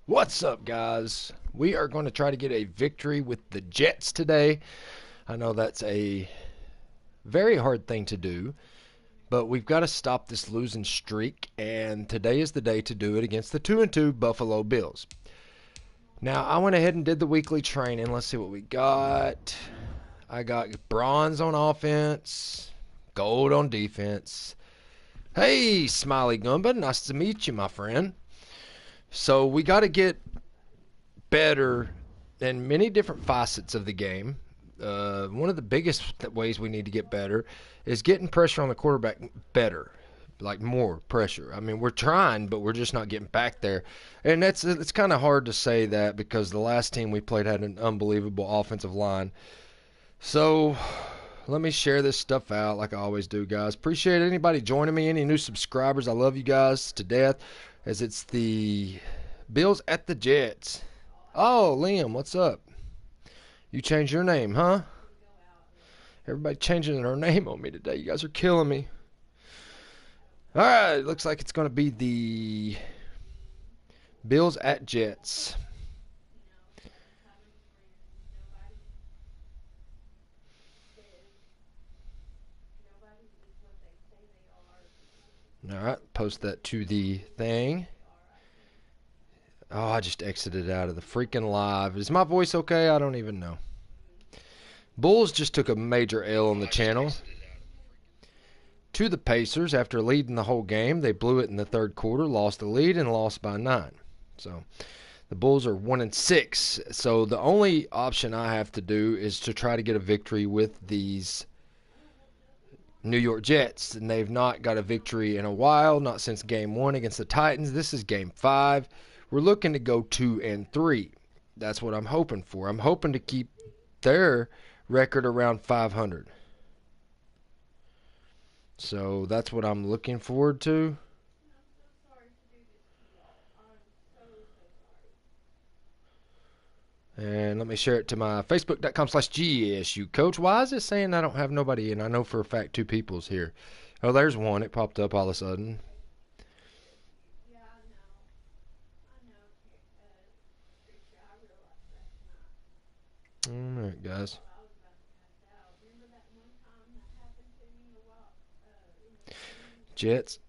What's up, guys? We are going to try to get a victory with the Jets today. I know that's a very hard thing to do, but we've got to stop this losing streak, and today is the day to do it against the 2-2 Buffalo Bills. Now, I went ahead and did the weekly training. Let's see what we got. I got bronze on offense, gold on defense. Hey, Smiley Gumba, nice to meet you, my friend. So we got to get better in many different facets of the game. One of the biggest ways we need to get better is getting pressure on the quarterback better, like more pressure. I mean, we're trying, but we're just not getting back there. And it's kind of hard to say that because the last team we played had an unbelievable offensive line. So let me share this stuff out like I always do, guys. Appreciate anybody joining me, any new subscribers. I love you guys to death, as it's the Bills at the Jets. Oh, Liam, what's up? You changed your name, huh? Everybody changing their name on me today. You guys are killing me. All right, looks like it's going to be the Bills at Jets. All right, post that to the thing. Oh, I just exited out of the freaking live. Is my voice okay? I don't even know. Bulls just took a major L on the channel to the Pacers after leading the whole game. They blew it in the third quarter, lost the lead, and lost by 9. So the Bulls are 1-6. So the only option I have to do is to try to get a victory with these New York Jets, and they've not got a victory in a while, not since game 1 against the Titans. This is game 5. We're looking to go 2-3. That's what I'm hoping for. I'm hoping to keep their record around 500. So that's what I'm looking forward to. And let me share it to my Facebook.com/GSUCoach. Why is it saying I don't have nobody in? I know for a fact 2 people's here. Oh, there's one. It popped up all of a sudden. All right, guys. Jets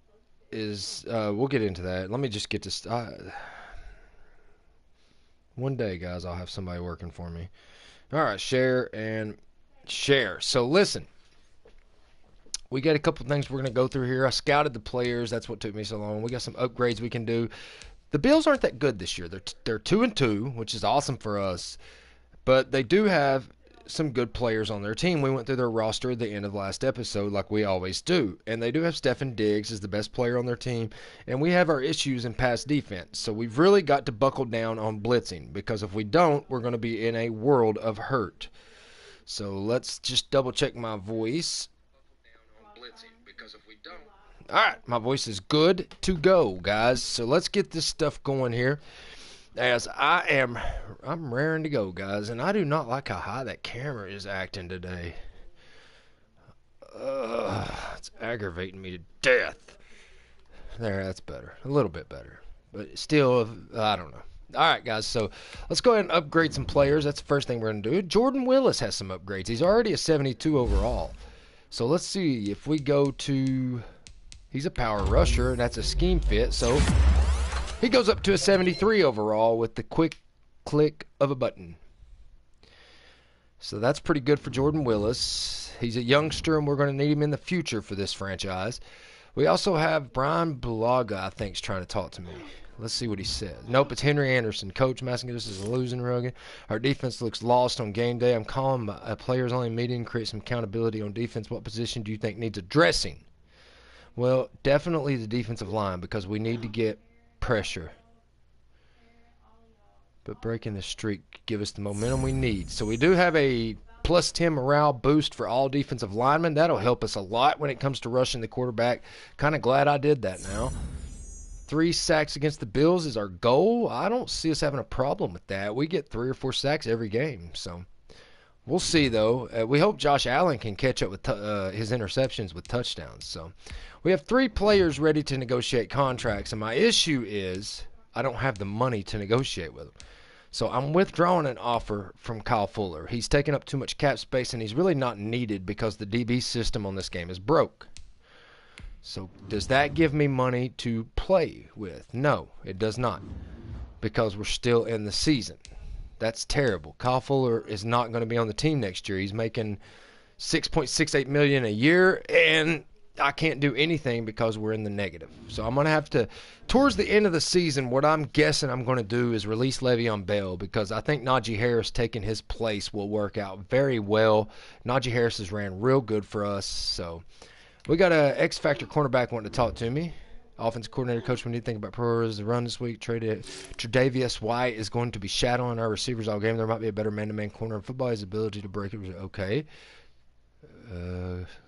is, we'll get into that. Let me just get this. One day, guys, I'll have somebody working for me. All right, share and share. So listen, we got a couple things we're going to go through here. I scouted the players. That's what took me so long. We got some upgrades we can do. The Bills aren't that good this year. They're 2-2, which is awesome for us. But they do have some good players on their team. We went through their roster at the end of the last episode like we always do. And they do have Stefan Diggs as the best player on their team. And we have our issues in pass defense. So we've really got to buckle down on blitzing, because if we don't, we're going to be in a world of hurt. So let's just double check my voice. All right, my voice is good to go, guys. So let's get this stuff going here. As I'm raring to go, guys, and I do not like how high that camera is acting today. It's aggravating me to death. There, that's better. A little bit better. But still, I don't know. All right, guys, so let's go ahead and upgrade some players. That's the first thing we're going to do. Jordan Willis has some upgrades. He's already a 72 overall. So let's see if we go to... He's a power rusher, and that's a scheme fit, so... He goes up to a 73 overall with the quick click of a button. So that's pretty good for Jordan Willis. He's a youngster, and we're going to need him in the future for this franchise. We also have Brian Bulaga, I think, is trying to talk to me. Let's see what he says. Nope, it's Henry Anderson. Coach, Massachusetts is a losing rug. Our defense looks lost on game day. I'm calling a players-only meeting, create some accountability on defense. What position do you think needs addressing? Well, definitely the defensive line, because we need to get pressure, but breaking the streak give us the momentum we need. So we do have a plus 10 morale boost for all defensive linemen. That'll help us a lot when it comes to rushing the quarterback. Kind of glad I did that now. 3 sacks against the Bills is our goal. I don't see us having a problem with that. We get 3 or 4 sacks every game, so we'll see, though. We hope Josh Allen can catch up with his interceptions with touchdowns. So we have 3 players ready to negotiate contracts, and my issue is I don't have the money to negotiate with him. So I'm withdrawing an offer from Kyle Fuller. He's taking up too much cap space, and he's really not needed because the DB system on this game is broke. So does that give me money to play with? No, it does not, because we're still in the season. That's terrible. Kyle Fuller is not going to be on the team next year. He's making $6.68 million a year, and I can't do anything because we're in the negative. So I'm going to have to, towards the end of the season, what I'm guessing I'm going to do is release Le'Veon Bell, because I think Najee Harris taking his place will work out very well. Najee Harris has ran real good for us. So we got a X-Factor cornerback wanting to talk to me. Offensive coordinator, coach, we need to think about priorities the run this week. Tre'Davious White is going to be shadowing our receivers all game. There might be a better man-to-man corner in football. His ability to break it. Okay.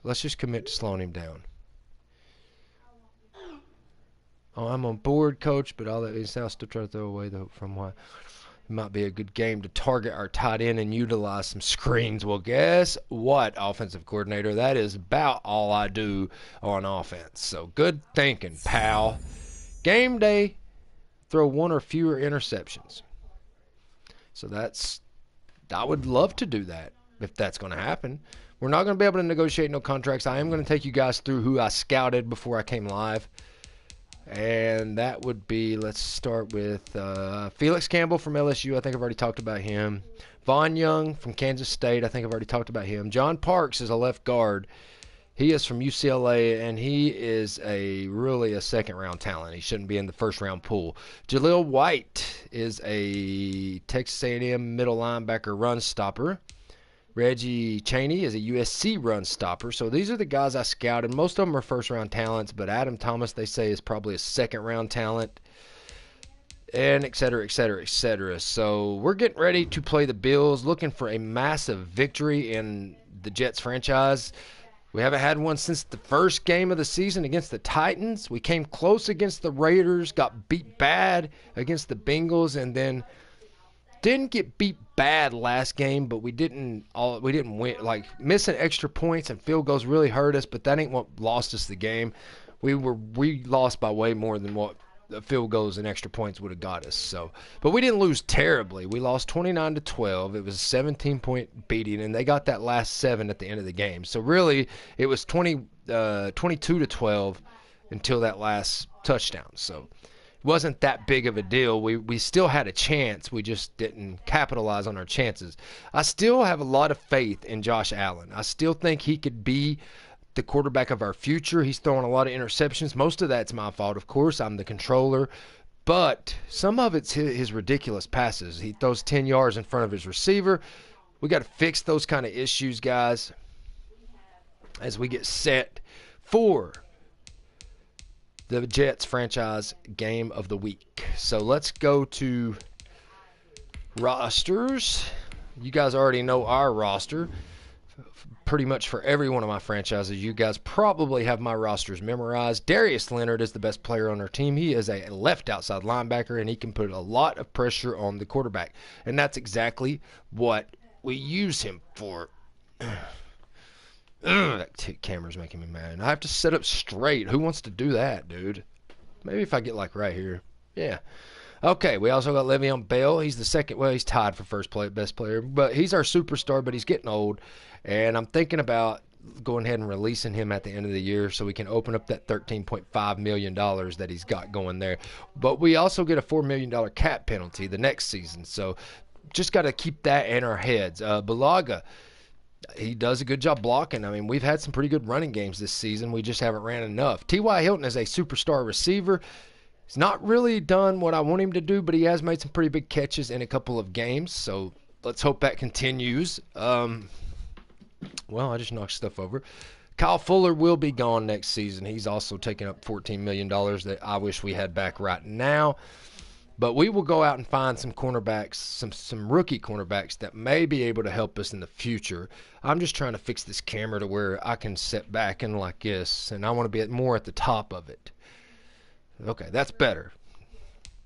Let's just commit to slowing him down. Oh, I'm on board, coach, but all that is I'll still try to throw away the hope from what it might be a good game to target our tight end and utilize some screens. Well, guess what, offensive coordinator? That is about all I do on offense. So good thinking, pal. Game day, throw one or fewer interceptions. So I would love to do that if that's going to happen. We're not going to be able to negotiate no contracts. I am going to take you guys through who I scouted before I came live. And that would be, let's start with Felix Campbell from LSU. I think I've already talked about him. Vaughn Young from Kansas State. I think I've already talked about him. John Parks is a left guard. He is from UCLA, and he is really a second-round talent. He shouldn't be in the first-round pool. Jaleel White is a Texas A&M middle linebacker run stopper. Reggie Chaney is a USC run stopper. So these are the guys I scouted. Most of them are first-round talents, but Adam Thomas, they say, is probably a second-round talent, and et cetera, et cetera, et cetera. So we're getting ready to play the Bills, looking for a massive victory in the Jets franchise. We haven't had one since the first game of the season against the Titans. We came close against the Raiders, got beat bad against the Bengals, and then didn't get beat bad last game, but we didn't win. Like, missing extra points and field goals really hurt us, but that ain't what lost us the game. We lost by way more than what the field goals and extra points would have got us. So, but we didn't lose terribly. We lost 29-12. It was a 17-point beating, and they got that last 7 at the end of the game. So really, it was 22-12 until that last touchdown. So wasn't that big of a deal. We still had a chance. We just didn't capitalize on our chances. I still have a lot of faith in Josh Allen. I still think he could be the quarterback of our future. He's throwing a lot of interceptions. Most of that's my fault, of course. I'm the controller. But some of it's his ridiculous passes. He throws 10 yards in front of his receiver. We got to fix those kind of issues, guys, as we get set for the Jets franchise game of the week. So let's go to rosters. You guys already know our roster. Pretty much for every one of my franchises, you guys probably have my rosters memorized. Darius Leonard is the best player on our team. He is a left outside linebacker, and he can put a lot of pressure on the quarterback. And that's exactly what we use him for. That camera's making me mad. I have to sit up straight. Who wants to do that, dude? Maybe if I get like right here. Yeah. Okay, we also got Le'Veon Bell. He's the second. Well, he's tied for best player, but he's our superstar, but he's getting old. And I'm thinking about going ahead and releasing him at the end of the year so we can open up that $13.5 million that he's got going there. But we also get a $4 million cap penalty the next season. So just got to keep that in our heads. Balaga, he does a good job blocking. I mean, we've had some pretty good running games this season. We just haven't ran enough. T.Y. Hilton is a superstar receiver. He's not really done what I want him to do, but he has made some pretty big catches in a couple of games. So let's hope that continues. Well, I just knocked stuff over. Kyle Fuller will be gone next season. He's also taking up $14 million that I wish we had back right now. But we will go out and find some cornerbacks, some rookie cornerbacks that may be able to help us in the future. I'm just trying to fix this camera to where I can sit back and like this, and I want to be more at the top of it. Okay, that's better.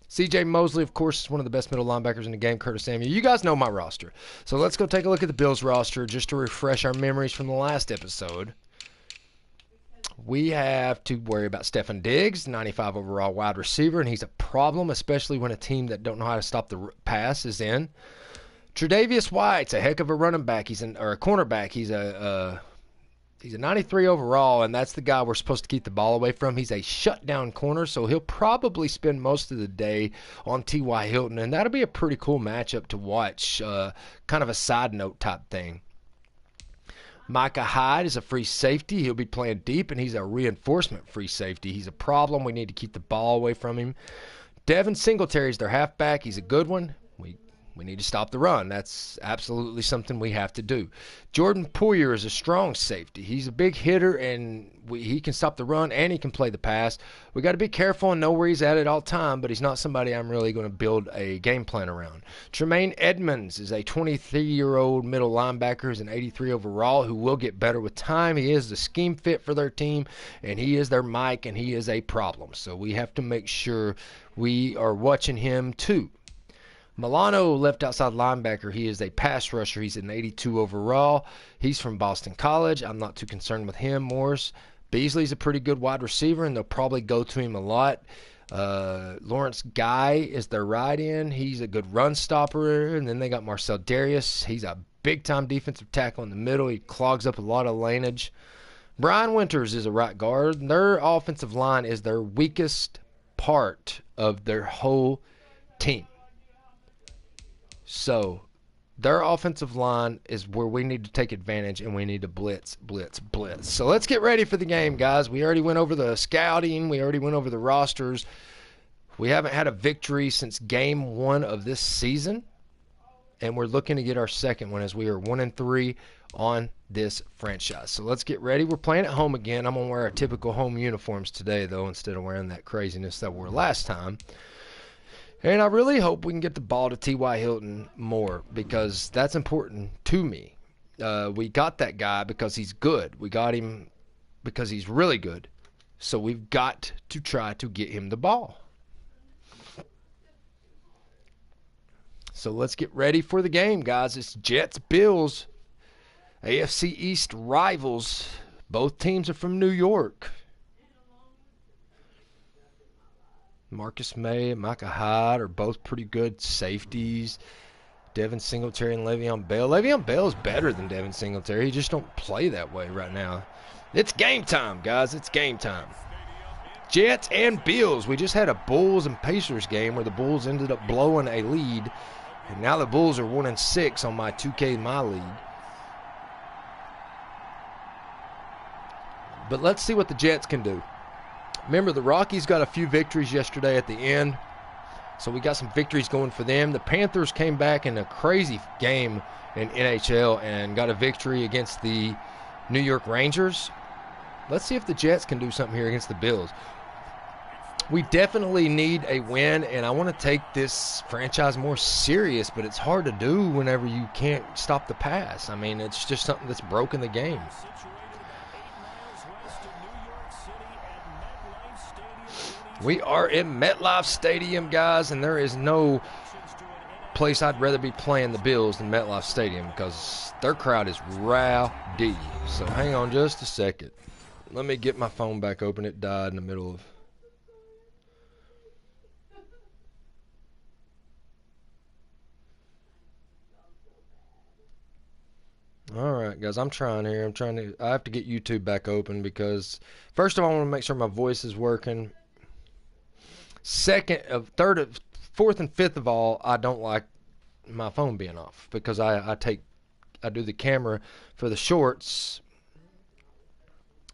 C.J. Mosley, of course, is one of the best middle linebackers in the game. Curtis Samuel. You guys know my roster. So let's go take a look at the Bills roster just to refresh our memories from the last episode. we have to worry about Stefan Diggs, 95 overall wide receiver, and he's a problem, especially when a team that don't know how to stop the pass is in. Tre'Davious White's a heck of a running back. Or a cornerback. He's a 93 overall, and that's the guy we're supposed to keep the ball away from. He's a shutdown corner, so he'll probably spend most of the day on T.Y. Hilton, and that'll be a pretty cool matchup to watch, kind of a side note type thing. Micah Hyde is a free safety. He'll be playing deep, and he's a reinforcement free safety. He's a problem. We need to keep the ball away from him. Devin Singletary is their halfback. He's a good one. We need to stop the run. That's absolutely something we have to do. Jordan Poyer is a strong safety. He's a big hitter, and he can stop the run, and he can play the pass. We got to be careful and know where he's at all time, but he's not somebody I'm really going to build a game plan around. Tremaine Edmonds is a 23-year-old middle linebacker. He's an 83 overall who will get better with time. He is the scheme fit for their team, and he is their Mike, and he is a problem. So we have to make sure we are watching him too. Milano, left outside linebacker, he is a pass rusher. He's an 82 overall. He's from Boston College. I'm not too concerned with him. Morris Beasley's a pretty good wide receiver, and they'll probably go to him a lot. Lawrence Guy is their right end. He's a good run stopper. And then they got Marcel Darius. He's a big-time defensive tackle in the middle. He clogs up a lot of laneage. Brian Winters is a right guard. Their offensive line is their weakest part of their whole team. So their offensive line is where we need to take advantage, and we need to blitz. So let's get ready for the game, guys. We already went over the scouting. We already went over the rosters. We haven't had a victory since game 1 of this season, and we're looking to get our second one as we are 1-3 on this franchise. So let's get ready. We're playing at home again. I'm going to wear our typical home uniforms today, though, instead of wearing that craziness that we wore last time. And I really hope we can get the ball to T.Y. Hilton more, because that's important to me. We got that guy because he's good. We got him because he's really good. So we've got to try to get him the ball. So let's get ready for the game, guys. It's Jets-Bills, AFC East rivals. Both teams are from New York. Marcus May and Micah Hyde are both pretty good safeties. Devin Singletary and Le'Veon Bell. Le'Veon Bell is better than Devin Singletary. He just don't play that way right now. It's game time, guys. It's game time. Jets and Bills. We just had a Bulls and Pacers game where the Bulls ended up blowing a lead. And now the Bulls are 1-6 on my 2K My League. But let's see what the Jets can do. Remember, the Rockies got a few victories yesterday at the end, so we got some victories going for them. The Panthers came back in a crazy game in NHL and got a victory against the New York Rangers. Let's see if the Jets can do something here against the Bills. We definitely need a win, and I want to take this franchise more serious, but it's hard to do whenever you can't stop the pass. I mean, it's just something that's broken the game. We are in MetLife Stadium, guys, and there is no place I'd rather be playing the Bills than MetLife Stadium because their crowd is rowdy. So hang on just a second. Let me get my phone back open. It died in the middle of... All right, guys, I'm trying here. I have to get YouTube back open because, first of all, I want to make sure my voice is working. Fourth and fifth of all, I don't like my phone being off because I do the camera for the shorts,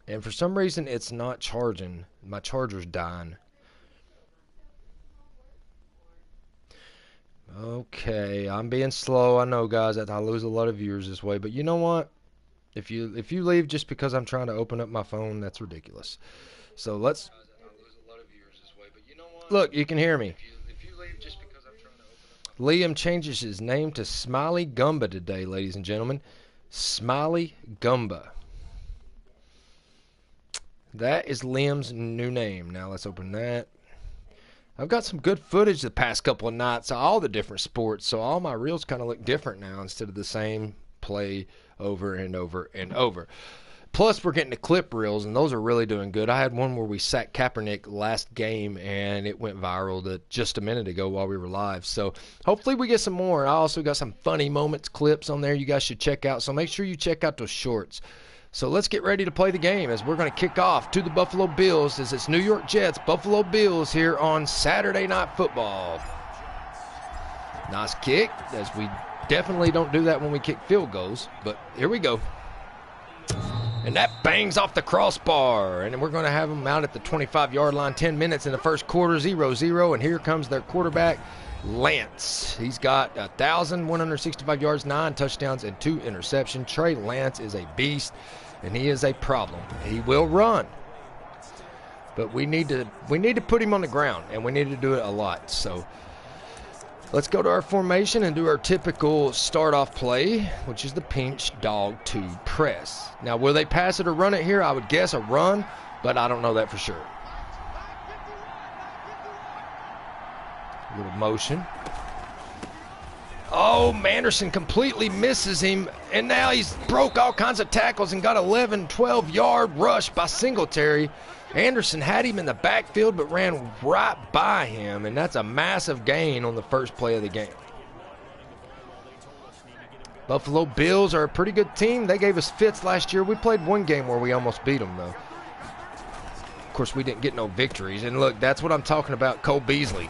and for some reason it's not charging. My charger's dying. Okay, I'm being slow. I know, guys, that I lose a lot of viewers this way, but you know what? If you leave just because I'm trying to open up my phone, that's ridiculous. So let's... Look, you can hear me. Liam changes his name to Smiley Gumba today, ladies and gentlemen. Smiley Gumba. That is Liam's new name. Now let's open that. I've got some good footage the past couple of nights of all the different sports, so all my reels kind of look different now instead of the same play over and over and over. Plus, we're getting the clip reels, and those are really doing good. I had one where we sacked Kaepernick last game, and it went viral just a minute ago while we were live. So hopefully we get some more. I also got some funny moments clips on there you guys should check out. So make sure you check out those shorts. So let's get ready to play the game as we're going to kick off to the Buffalo Bills as it's New York Jets, Buffalo Bills here on Saturday Night Football. Nice kick, as we definitely don't do that when we kick field goals, but here we go. And that bangs off the crossbar, and then we're going to have them out at the 25-yard line. 10 minutes in the first quarter, 0-0, and here comes their quarterback, Lance. He's got 1,165 yards, 9 touchdowns, and 2 interceptions. Trey Lance is a beast, and he is a problem. He will run, but we need to put him on the ground, and we need to do it a lot. So let's go to our formation and do our typical start-off play, which is the pinch dog 2 press. Now, will they pass it or run it here? I would guess a run, but I don't know that for sure. A little motion. Oh, Manderson completely misses him, and now he's broke all kinds of tackles and got 11, 12-yard rush by Singletary. Anderson had him in the backfield but ran right by him, and that's a massive gain on the first play of the game. Buffalo Bills are a pretty good team. They gave us fits last year. We played one game where we almost beat them, though. Of course, we didn't get no victories. And look, that's what I'm talking about, Cole Beasley.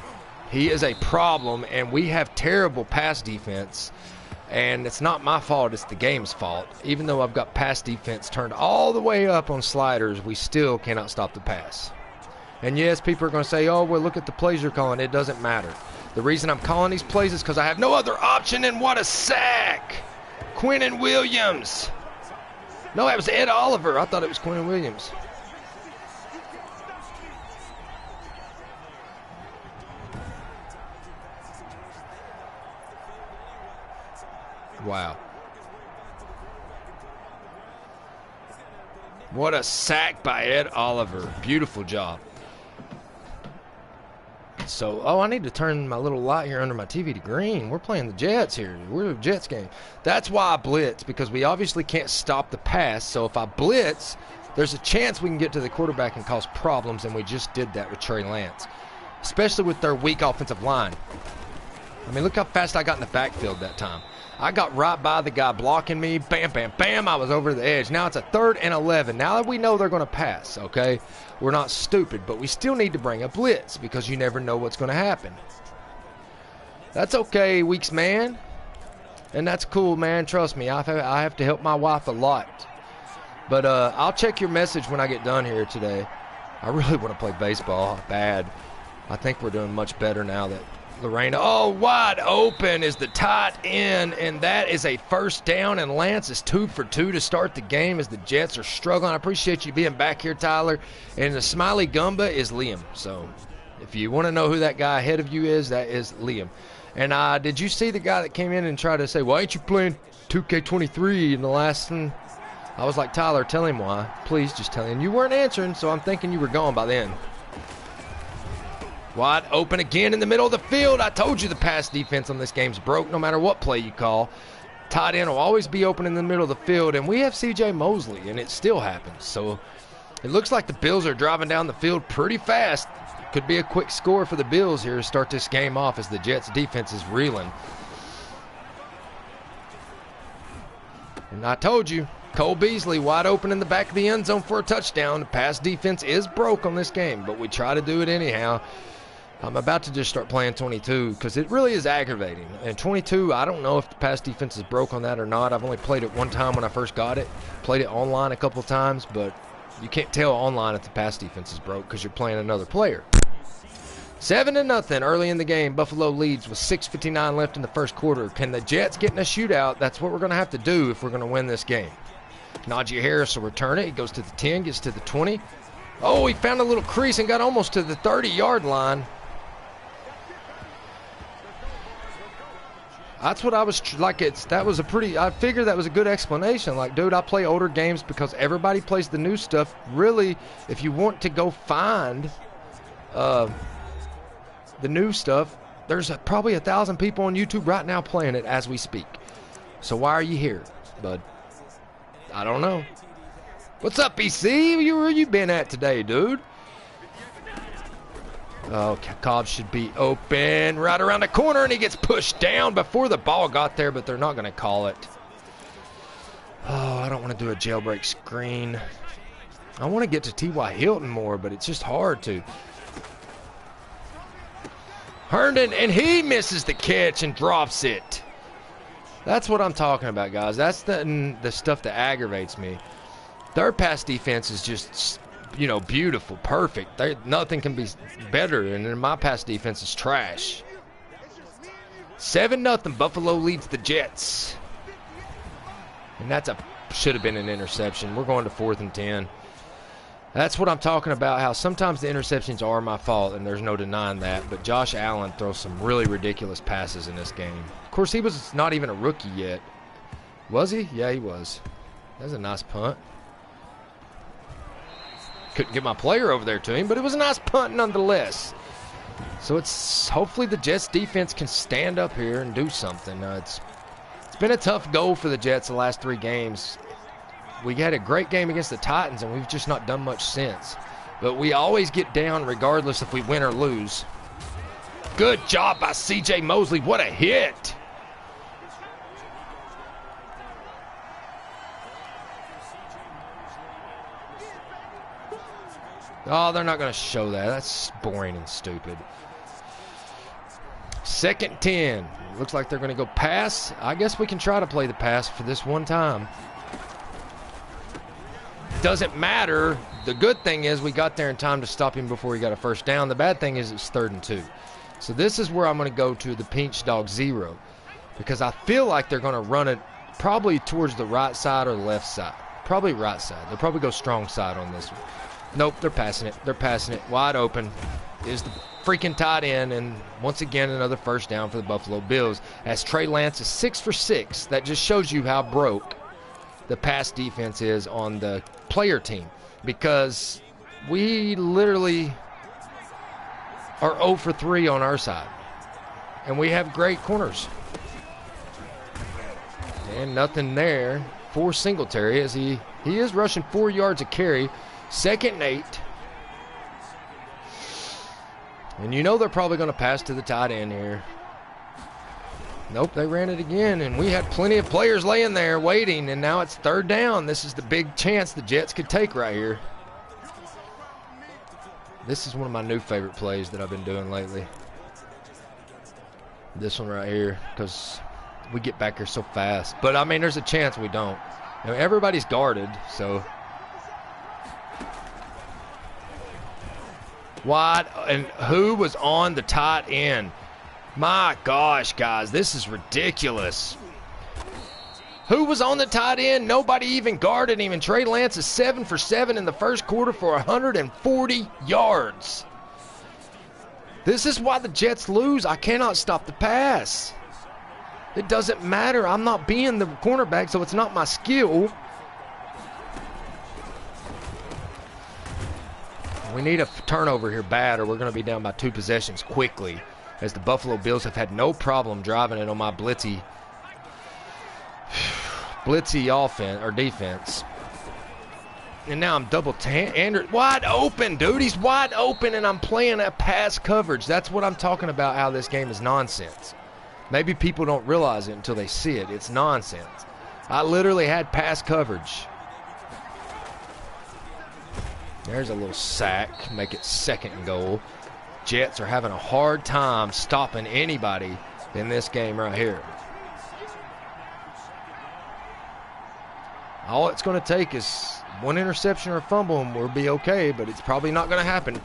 He is a problem, and we have terrible pass defense. And it's not my fault, it's the game's fault. Even though I've got pass defense turned all the way up on sliders, we still cannot stop the pass. And yes, people are going to say, oh, well, look at the plays you're calling. It doesn't matter. The reason I'm calling these plays is because I have no other option, and what a sack! Quinnen Williams. No, that was Ed Oliver. I thought it was Quinnen Williams. Wow. What a sack by Ed Oliver. Beautiful job. So, I need to turn my little light here under my TV to green. We're playing the Jets here. We're a Jets game. That's why I blitz, because we obviously can't stop the pass. So if I blitz, there's a chance we can get to the quarterback and cause problems, and we just did that with Trey Lance, especially with their weak offensive line. I mean, look how fast I got in the backfield that time. I got right by the guy blocking me. Bam, bam, bam. I was over the edge. Now it's a 3rd and 11. Now that we know they're going to pass, okay? We're not stupid, but we still need to bring a blitz because you never know what's going to happen. That's okay, Weeks man. And that's cool, man. Trust me, I have to help my wife a lot. But I'll check your message when I get done here today. I really want to play baseball bad. I think we're doing much better now that Lorena, wide open is the tight end, and that is a first down, and Lance is 2 for 2 to start the game as the Jets are struggling. I appreciate you being back here, Tyler. And the smiley gumba is Liam. So if you want to know who that guy ahead of you is, that is Liam. And did you see the guy that came in and tried to say, why ain't you playing 2K23 in the last one? I was like, Tyler, tell him why. Please just tell him. You weren't answering, so I'm thinking you were gone by then. Wide open again in the middle of the field. I told you the pass defense on this game's broke no matter what play you call. Tight end will always be open in the middle of the field, and we have C.J. Mosley, and it still happens. So it looks like the Bills are driving down the field pretty fast. Could be a quick score for the Bills here to start this game off as the Jets' defense is reeling. And I told you, Cole Beasley wide open in the back of the end zone for a touchdown. The pass defense is broke on this game, but we try to do it anyhow. I'm about to just start playing 22 because it really is aggravating. And 22, I don't know if the pass defense is broke on that or not. I've only played it one time when I first got it. Played it online a couple of times, but you can't tell online if the pass defense is broke because you're playing another player. 7-0 early in the game. Buffalo leads with 6:59 left in the first quarter. Can the Jets get in a shootout? That's what we're going to have to do if we're going to win this game. Najee Harris will return it. He goes to the 10, gets to the 20. Oh, he found a little crease and got almost to the 30-yard line. That's what I was like. I figured that was a good explanation. Like, dude, I play older games because everybody plays the new stuff. Really, if you want to go find the new stuff, there's probably 1,000 people on YouTube right now playing it as we speak. So why are you here, bud? I don't know. What's up, BC? Where you been at today, dude? Oh, Cobb should be open right around the corner, and he gets pushed down before the ball got there, but they're not going to call it. Oh, I don't want to do a jailbreak screen. I want to get to T.Y. Hilton more, but it's just hard to. Herndon, and he misses the catch and drops it. That's what I'm talking about, guys. That's the stuff that aggravates me. Their pass defense is just, you know, beautiful, perfect. Nothing can be better, and then my pass defense is trash. 7-0, Buffalo leads the Jets. And that's should have been an interception. We're going to 4th and 10. That's what I'm talking about, how sometimes the interceptions are my fault, and there's no denying that. But Josh Allen throws some really ridiculous passes in this game. Of course, he was not even a rookie yet. Was he? Yeah, he was. That was a nice punt. Couldn't get my player over there to him, but it was a nice punt nonetheless. So it's hopefully the Jets defense can stand up here and do something. It's been a tough goal for the Jets the last 3 games. We had a great game against the Titans, and we've just not done much since. But we always get down regardless if we win or lose. Good job by C.J. Mosley. What a hit. Oh, they're not going to show that. That's boring and stupid. 2nd and 10. Looks like they're going to go pass. I guess we can try to play the pass for this one time. Doesn't matter. The good thing is we got there in time to stop him before he got a first down. The bad thing is it's 3rd and 2. So this is where I'm going to go to the pinch dog 0, because I feel like they're going to run it probably towards the right side or the left side. Probably right side. They'll probably go strong side on this one. Nope, they're passing it. They're passing it. Wide open is the freaking tight end, and once again another first down for the Buffalo Bills as Trey Lance is 6 for 6. That just shows you how broke the pass defense is on the player team, because we literally are 0 for 3 on our side, and we have great corners. And nothing there for Singletary as he is rushing 4 yards a carry. 2nd and 8. And you know they're probably going to pass to the tight end here. Nope, they ran it again, and we had plenty of players laying there waiting, and now it's 3rd down. This is the big chance the Jets could take right here. This is one of my new favorite plays that I've been doing lately. This one right here, because we get back here so fast. But, I mean, there's a chance we don't. You know, everybody's guarded, so. Wide, and who was on the tight end? My gosh, guys, this is ridiculous. Who was on the tight end? Nobody even guarded him, and Trey Lance is 7 for 7 in the first quarter for 140 yards. This is why the Jets lose. I cannot stop the pass. It doesn't matter. I'm not being the cornerback, so it's not my skill. We need a turnover here bad, or we're going to be down by 2 possessions quickly, as the Buffalo Bills have had no problem driving it on my blitzy offense or defense. And now I'm double wide open, dude. He's wide open, and I'm playing a pass coverage. That's what I'm talking about, how this game is nonsense. Maybe people don't realize it until they see it. It's nonsense. I literally had pass coverage. There's a little sack, make it 2nd and goal. Jets are having a hard time stopping anybody in this game right here. All it's going to take is one interception or a fumble, and we'll be okay, but it's probably not going to happen.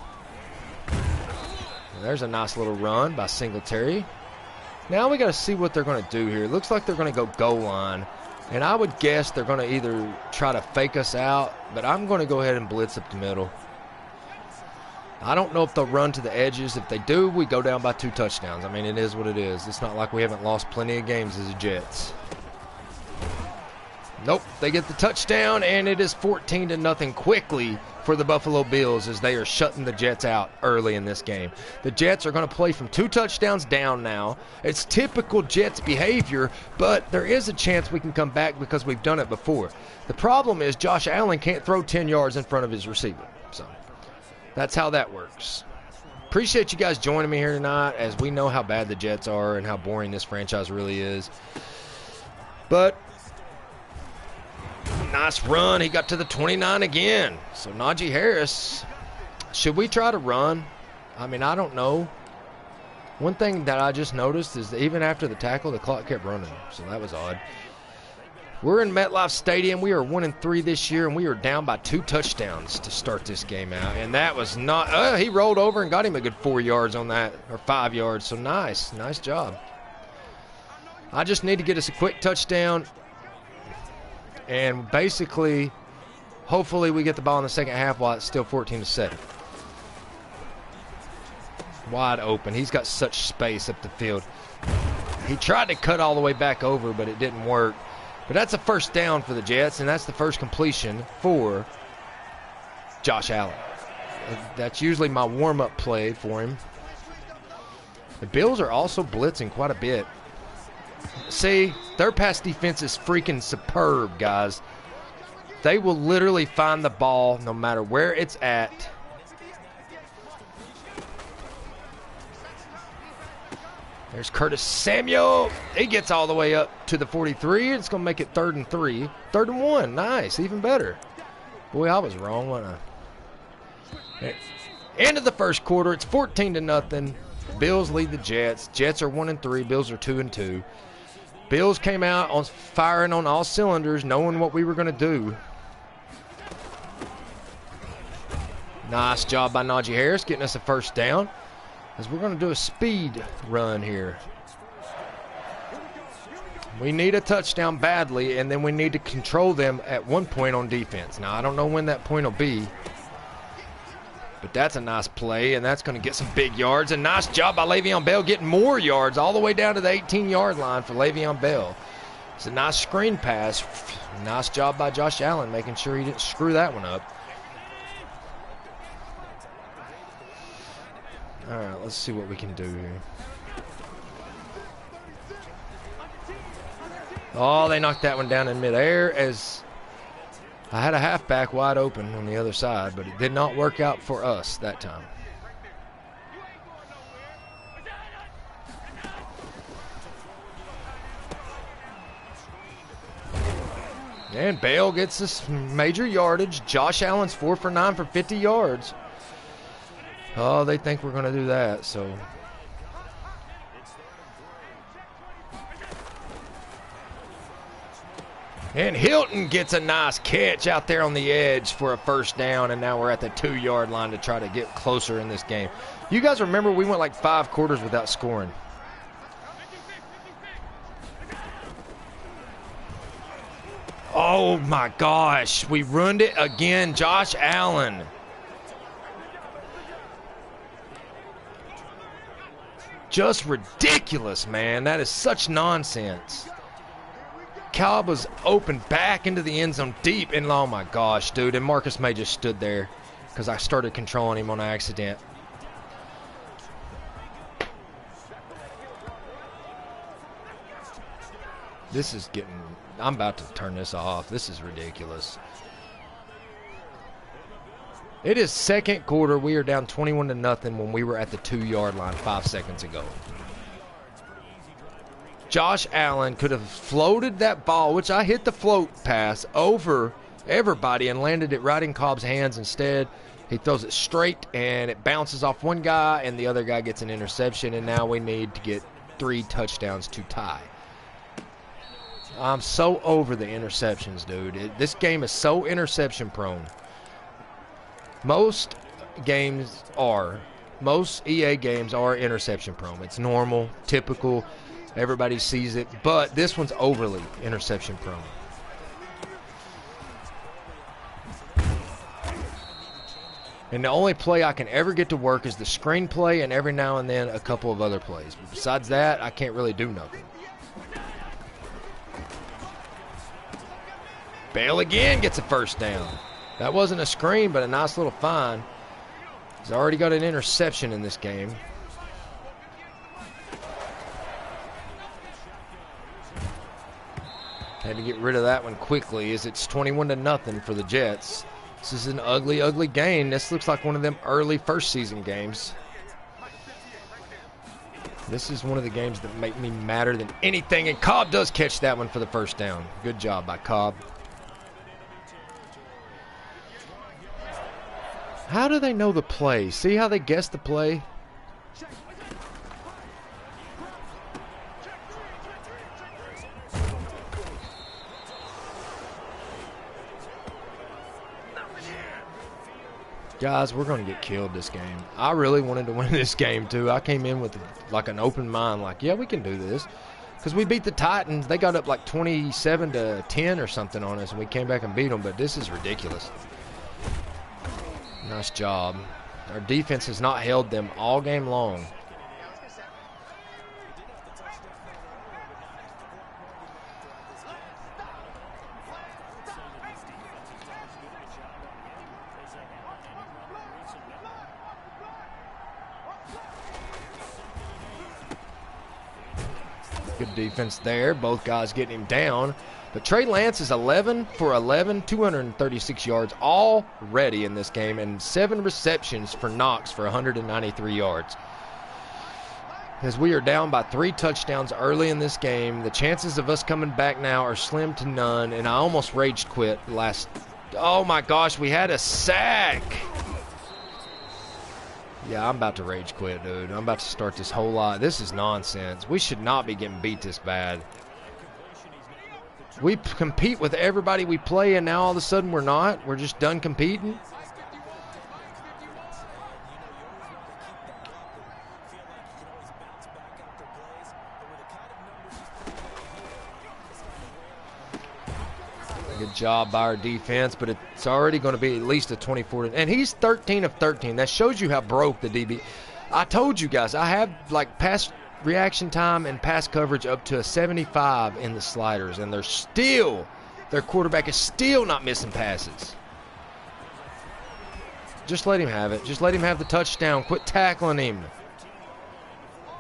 And there's a nice little run by Singletary. Now we got to see what they're going to do here. It looks like they're going to go goal line. And I would guess they're going to either try to fake us out, but I'm going to go ahead and blitz up the middle. I don't know if they'll run to the edges. If they do, we go down by 2 touchdowns. I mean, it is what it is. It's not like we haven't lost plenty of games as the Jets. Nope, they get the touchdown, and it is 14-0 quickly for the Buffalo Bills as they are shutting the Jets out early in this game. The Jets are going to play from 2 touchdowns down now. It's typical Jets behavior, but there is a chance we can come back because we've done it before. The problem is Josh Allen can't throw 10 yards in front of his receiver. So that's how that works. Appreciate you guys joining me here tonight as we know how bad the Jets are and how boring this franchise really is. But nice run. He got to the 29 again. So Najee Harris, should we try to run? I mean, I don't know. One thing that I just noticed is that even after the tackle, the clock kept running. So that was odd. We're in MetLife Stadium. We are 1-3 this year, and we are down by 2 touchdowns to start this game out. And that was not he rolled over and got him a good 4 yards on that, or 5 yards. So nice job. I just need to get us a quick touchdown. And basically, hopefully we get the ball in the second half while it's still 14-7. Wide open. He's got such space up the field. He tried to cut all the way back over, but it didn't work. But that's a first down for the Jets, and that's the first completion for Josh Allen. That's usually my warm-up play for him. The Bills are also blitzing quite a bit. See, their pass defense is freaking superb, guys. They will literally find the ball no matter where it's at. There's Curtis Samuel. He gets all the way up to the 43. It's going to make it 3rd and 3. 3rd and 1. Nice. Even better. Boy, I was wrong, wasn't I? End of the first quarter. It's 14-0. Bills lead the Jets. Jets are 1-3. Bills are 2-2. Bills came out on firing on all cylinders, knowing what we were going to do. Nice job by Najee Harris getting us a first down. As we're going to do a speed run here. We need a touchdown badly, and then we need to control them at one point on defense. Now, I don't know when that point will be. But that's a nice play, and that's going to get some big yards. A nice job by Le'Veon Bell getting more yards all the way down to the 18-yard line for Le'Veon Bell. It's a nice screen pass. Nice job by Josh Allen making sure he didn't screw that one up. All right, let's see what we can do here. Oh, they knocked that one down in midair as I had a halfback wide open on the other side, but it did not work out for us that time. And Bale gets this major yardage. Josh Allen's 4 for 9 for 50 yards. Oh, they think we're going to do that, so. And Hilton gets a nice catch out there on the edge for a first down, and now we're at the 2-yard line to try to get closer in this game. You guys remember we went like 5 quarters without scoring. Oh, my gosh. We ruined it again. Josh Allen. Just ridiculous, man. That is such nonsense. Cobb was open back into the end zone deep, and oh my gosh, dude. And Marcus May just stood there because I started controlling him on accident. This is getting, I'm about to turn this off. This is ridiculous. It is second quarter. We are down 21-0 when we were at the 2-yard line 5 seconds ago. Josh Allen could have floated that ball, which I hit the float pass over everybody and landed it right in Cobb's hands. Instead, he throws it straight and it bounces off one guy and the other guy gets an interception, and now we need to get 3 touchdowns to tie. I'm so over the interceptions, dude. This game is so interception prone. Most games are. Most EA games are interception prone. It's normal, typical. Everybody sees it. But this one's overly interception prone. And the only play I can ever get to work is the screen play and every now and then a couple of other plays. But besides that, I can't really do nothing. Bale again gets a first down. That wasn't a screen, but a nice little find. He's already got an interception in this game. Had to get rid of that one quickly as it's 21-0 for the Jets. This is an ugly, ugly game. This looks like one of them early first season games. This is one of the games that make me madder than anything, and Cobb does catch that one for the first down. Good job by Cobb. How do they know the play? See how they guess the play? Guys, we're going to get killed this game. I really wanted to win this game, too. I came in with, like, an open mind, like, yeah, we can do this. Because we beat the Titans. They got up, like, 27-10 or something on us, and we came back and beat them. But this is ridiculous. Nice job. Our defense has not held them all game long. Good defense there. Both guys getting him down. But Trey Lance is 11 for 11, 236 yards already in this game, and 7 receptions for Knox for 193 yards. As we are down by 3 touchdowns early in this game, the chances of us coming back now are slim to none, and I almost rage quit last. Oh my gosh, we had a sack. Yeah, I'm about to rage quit, dude. I'm about to start this whole lot. This is nonsense. We should not be getting beat this bad. We compete with everybody we play, and now all of a sudden we're not. We're just done competing. Good job by our defense, but it's already going to be at least a 24. And he's 13 of 13. That shows you how broke the DB. I told you guys, I have like pass reaction time and pass coverage up to a 75 in the sliders, and their quarterback is still not missing passes. Just let him have it. Just let him have the touchdown. Quit tackling him.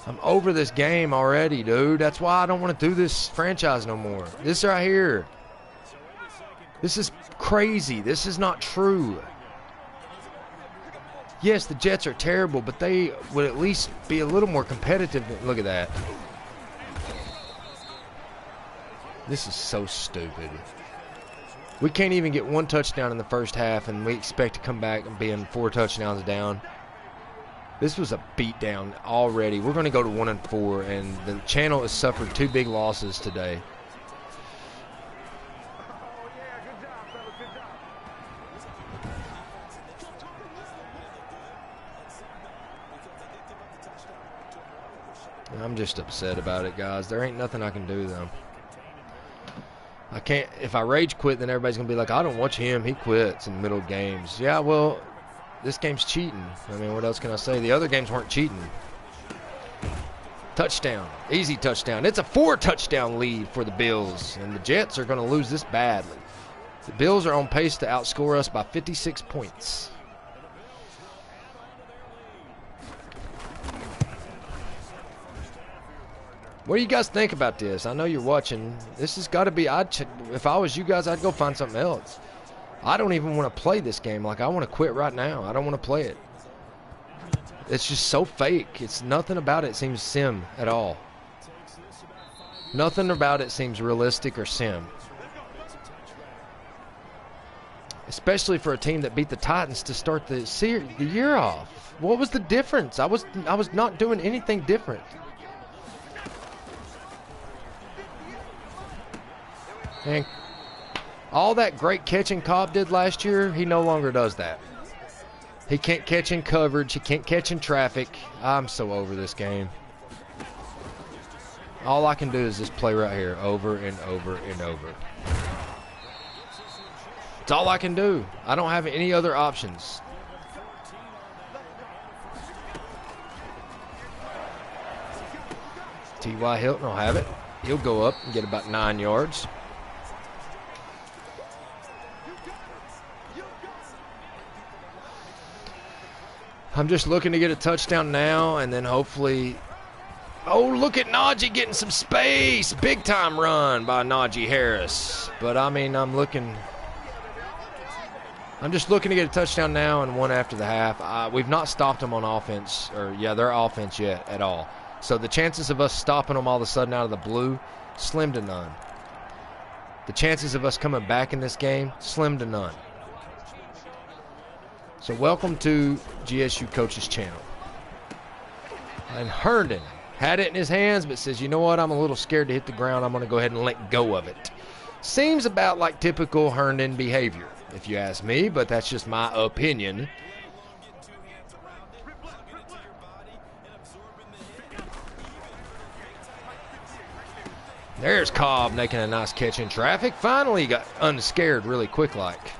I'm over this game already, dude. That's why I don't want to do this franchise no more. This right here. This is crazy. This is not true. Yes, the Jets are terrible, but they would at least be a little more competitive. Look at that. This is so stupid. We can't even get 1 touchdown in the first half, and we expect to come back and being 4 touchdowns down. This was a beatdown already. We're going to go to 1-4, and the channel has suffered 2 big losses today. I'm just upset about it, guys. There ain't nothing I can do, though. I can't. If I rage quit, then everybody's going to be like, I don't watch him. He quits in the middle of games. Yeah, well, this game's cheating. I mean, what else can I say? The other games weren't cheating. Touchdown. Easy touchdown. It's a 4-touchdown lead for the Bills, and the Jets are going to lose this badly. The Bills are on pace to outscore us by 56 points. What do you guys think about this? I know you're watching. This has got to be. If I was you guys, I'd go find something else. I don't even want to play this game. Like, I want to quit right now. I don't want to play it. It's just so fake. It's nothing about it seems sim at all. Nothing about it seems realistic or sim. Especially for a team that beat the Titans to start the year off. What was the difference? I was not doing anything different. And all that great catching Cobb did last year, he no longer does that. He can't catch in coverage. He can't catch in traffic. I'm so over this game. All I can do is just play right here over and over and over. It's all I can do. I don't have any other options. T.Y. Hilton will have it. He'll go up and get about 9 yards. I'm just looking to get a touchdown now, and then hopefully... Oh, look at Najee getting some space. Big time run by Najee Harris. But, I mean, I'm just looking to get a touchdown now and one after the half. We've not stopped them on offense, or, yeah, their offense yet at all. So the chances of us stopping them all of a sudden out of the blue, slim to none. The chances of us coming back in this game, slim to none. So welcome to GSU Coach's channel. And Herndon had it in his hands, but says, you know what, I'm a little scared to hit the ground. I'm going to go ahead and let go of it. Seems about like typical Herndon behavior, if you ask me, but that's just my opinion. There's Cobb making a nice catch in traffic. Finally got unscared really quick like.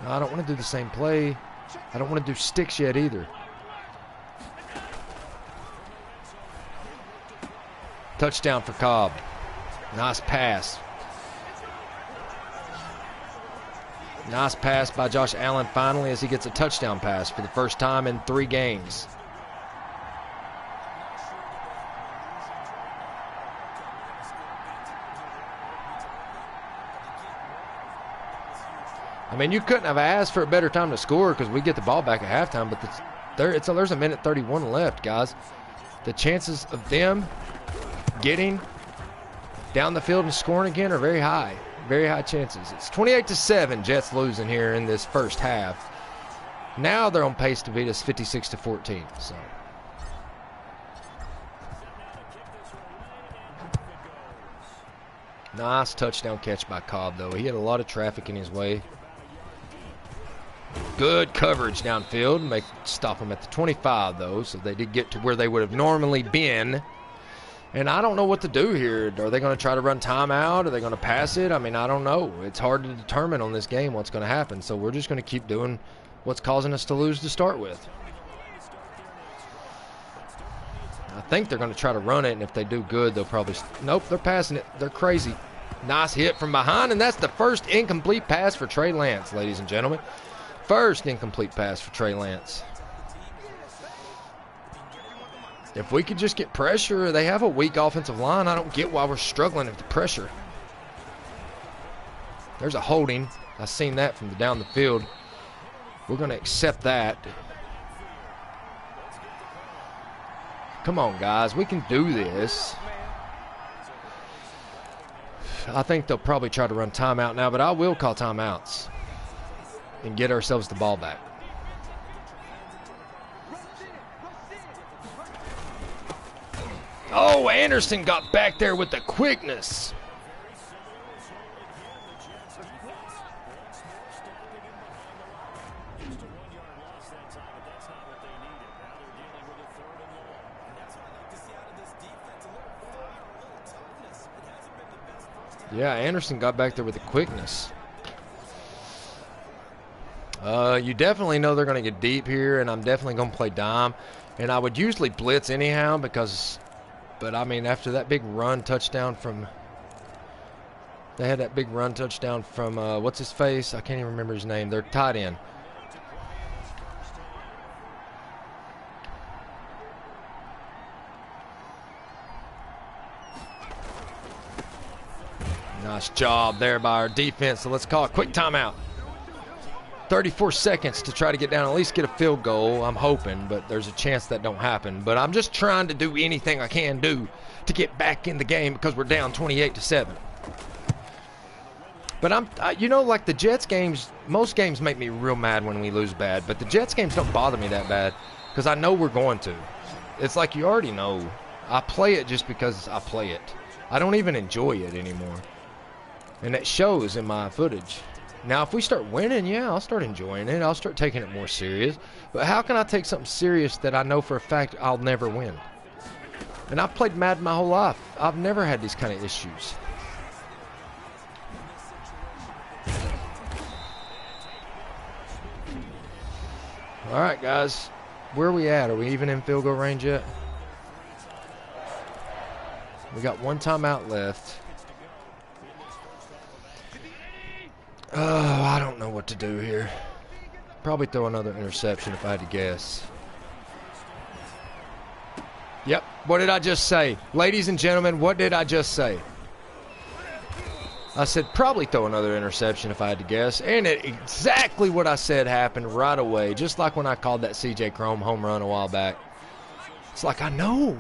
No, I don't want to do the same play. I don't want to do sticks yet either. Touchdown for Cobb. Nice pass. Nice pass by Josh Allen finally as he gets a touchdown pass for the first time in 3 games. I mean, you couldn't have asked for a better time to score because we get the ball back at halftime, but there's a minute 31 left, guys. The chances of them getting down the field and scoring again are very high. Very high chances. It's 28-7, Jets losing here in this first half. Now they're on pace to beat us 56-14. So nice touchdown catch by Cobb, though. He had a lot of traffic in his way. Good coverage downfield. Stop them at the 25, though, so they did get to where they would have normally been. And I don't know what to do here. Are they going to try to run timeout? Are they going to pass it? I mean, I don't know. It's hard to determine on this game what's going to happen. So we're just going to keep doing what's causing us to lose to start with. I think they're going to try to run it, and if they do good, they'll probably... Nope, they're passing it. They're crazy. Nice hit from behind, and that's the first incomplete pass for Trey Lance, ladies and gentlemen. First incomplete pass for Trey Lance. If we could just get pressure, they have a weak offensive line. I don't get why we're struggling with the pressure. There's a holding. I seen that from down the field. We're going to accept that. Come on, guys. We can do this. I think they'll probably try to run timeout now, but I will call timeouts and get ourselves the ball back. Oh, Anderson got back there with the quickness. Yeah, Anderson got back there with the quickness. You definitely know they're going to get deep here, and I'm definitely going to play dime. And I would usually blitz anyhow because... But, I mean, after that big run touchdown from... They had that big run touchdown from, what's his face? I can't even remember his name. Their tight end. Nice job there by our defense. So let's call a quick timeout. 34 seconds to try to get down, at least get a field goal. I'm hoping, but there's a chance that don't happen. But I'm just trying to do anything I can do to get back in the game because we're down 28-7. But you know, like the Jets games, most games make me real mad when we lose bad. But the Jets games don't bother me that bad because I know we're going to. It's like you already know. I play it just because I play it. I don't even enjoy it anymore. And it shows in my footage. Now, if we start winning, yeah, I'll start enjoying it. I'll start taking it more serious. But how can I take something serious that I know for a fact I'll never win? And I've played Madden my whole life. I've never had these kind of issues. All right, guys. Where are we at? Are we even in field goal range yet? We got one timeout left. Oh, I don't know what to do here. Probably throw another interception if I had to guess. Yep. What did I just say? Ladies and gentlemen, what did I just say? I said probably throw another interception if I had to guess. And exactly what I said happened right away. Just like when I called that CJ Chrome home run a while back. It's like I know.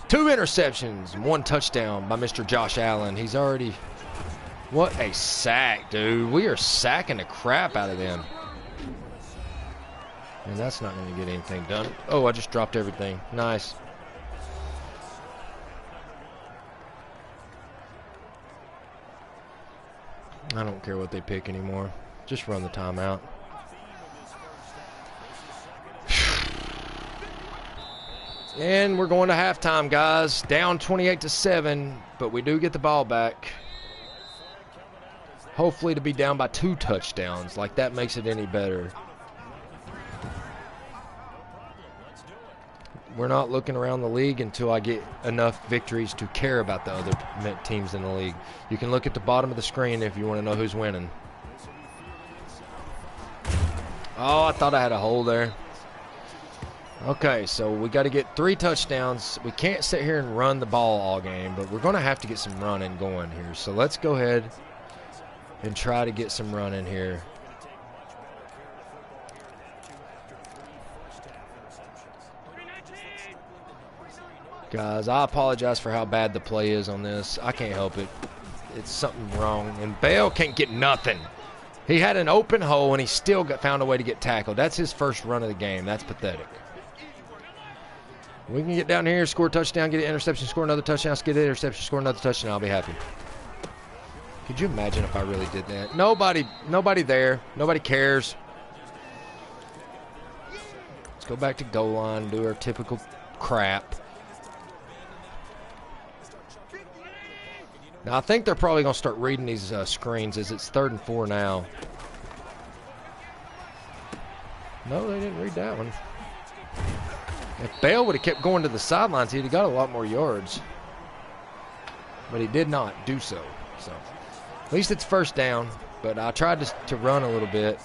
2 interceptions and 1 touchdown by Mr. Josh Allen. He's already... What a sack, dude. We are sacking the crap out of them. And that's not going to get anything done. Oh, I just dropped everything. Nice. I don't care what they pick anymore. Just run the timeout. And we're going to halftime, guys. Down 28-7, but we do get the ball back. Hopefully to be down by 2 touchdowns. Like that makes it any better. We're not looking around the league until I get enough victories to care about the other teams in the league. You can look at the bottom of the screen if you want to know who's winning. Oh, I thought I had a hole there. Okay, so we got to get 3 touchdowns. We can't sit here and run the ball all game, but we're going to have to get some running going here. So let's go ahead and try to get some running here. Guys, I apologize for how bad the play is on this. I can't help it. It's something wrong. And Bale can't get nothing. He had an open hole, and he still found a way to get tackled. That's his first run of the game. That's pathetic. We can get down here, score a touchdown, get an interception, score another touchdown, get an interception, score another touchdown. I'll be happy. Could you imagine if I really did that? Nobody there. Nobody cares. Let's go back to goal line and do our typical crap. Now, I think they're probably going to start reading these screens as it's 3rd and 4 now. No, they didn't read that one. If Bale would have kept going to the sidelines, he'd have got a lot more yards. But he did not do so. So, at least it's 1st down. But I tried to run a little bit.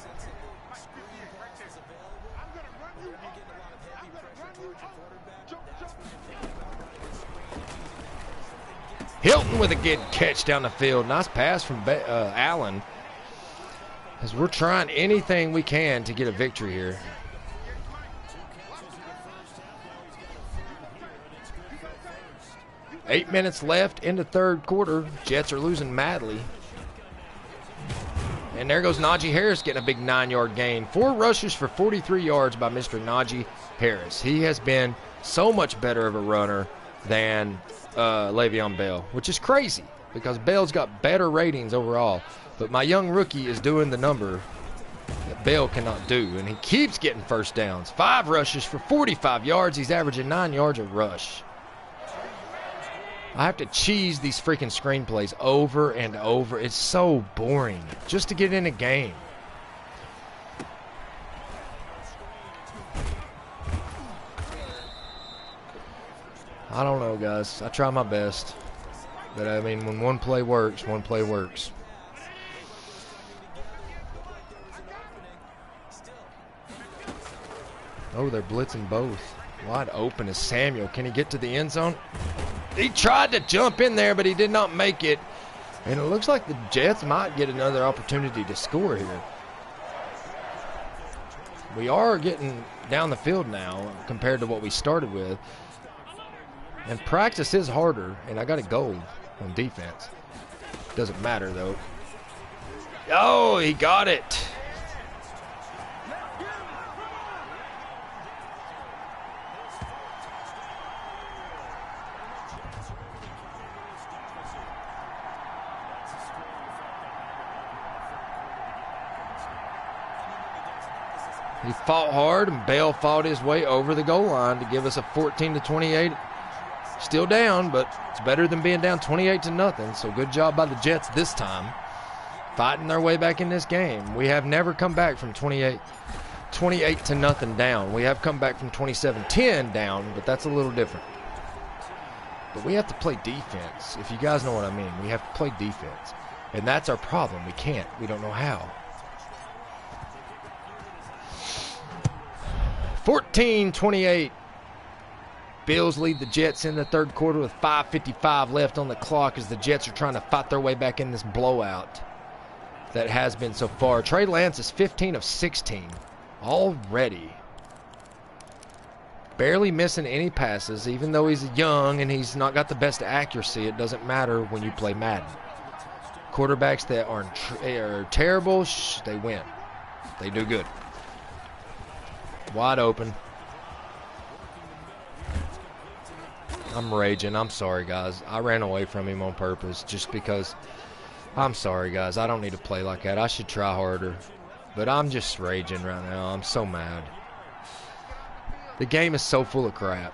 Hilton with a good catch down the field. Nice pass from Allen. As we're trying anything we can to get a victory here. Eight minutes left in the 3rd quarter. Jets are losing madly. And there goes Najee Harris getting a big 9-yard gain. 4 rushes for 43 yards by Mr. Najee Harris. He has been so much better of a runner than Le'Veon Bell, which is crazy because Bell's got better ratings overall. But my young rookie is doing the number that Bell cannot do, and he keeps getting 1st downs. 5 rushes for 45 yards. He's averaging 9 yards a rush. I have to cheese these freaking screenplays over and over. It's so boring just to get in a game. I don't know, guys. I try my best. But, I mean, when one play works, one play works. Oh, they're blitzing both. Wide open is Samuel. Can he get to the end zone? He tried to jump in there, but he did not make it. And it looks like the Jets might get another opportunity to score here. We are getting down the field now compared to what we started with. And practice is harder, and I got a gold on defense. Doesn't matter, though. Oh, he got it. He fought hard, and Bale fought his way over the goal line to give us a 14-28. Still down, but it's better than being down 28-0. So good job by the Jets this time, fighting their way back in this game. We have never come back from 28-0 down. We have come back from 27-10 down, but that's a little different. But we have to play defense, if you guys know what I mean. We have to play defense, and that's our problem. We can't. We don't know how. 14-28. Bills lead the Jets in the third quarter with 5:55 left on the clock as the Jets are trying to fight their way back in this blowout that has been so far. Trey Lance is 15 of 16 already. Barely missing any passes, even though he's young and he's not got the best accuracy. It doesn't matter when you play Madden. Quarterbacks that are terrible, they win. They do good. Wide open. I'm raging. I'm sorry, guys. I ran away from him on purpose just because. I'm sorry, guys. I don't need to play like that. I should try harder. But I'm just raging right now. I'm so mad. The game is so full of crap.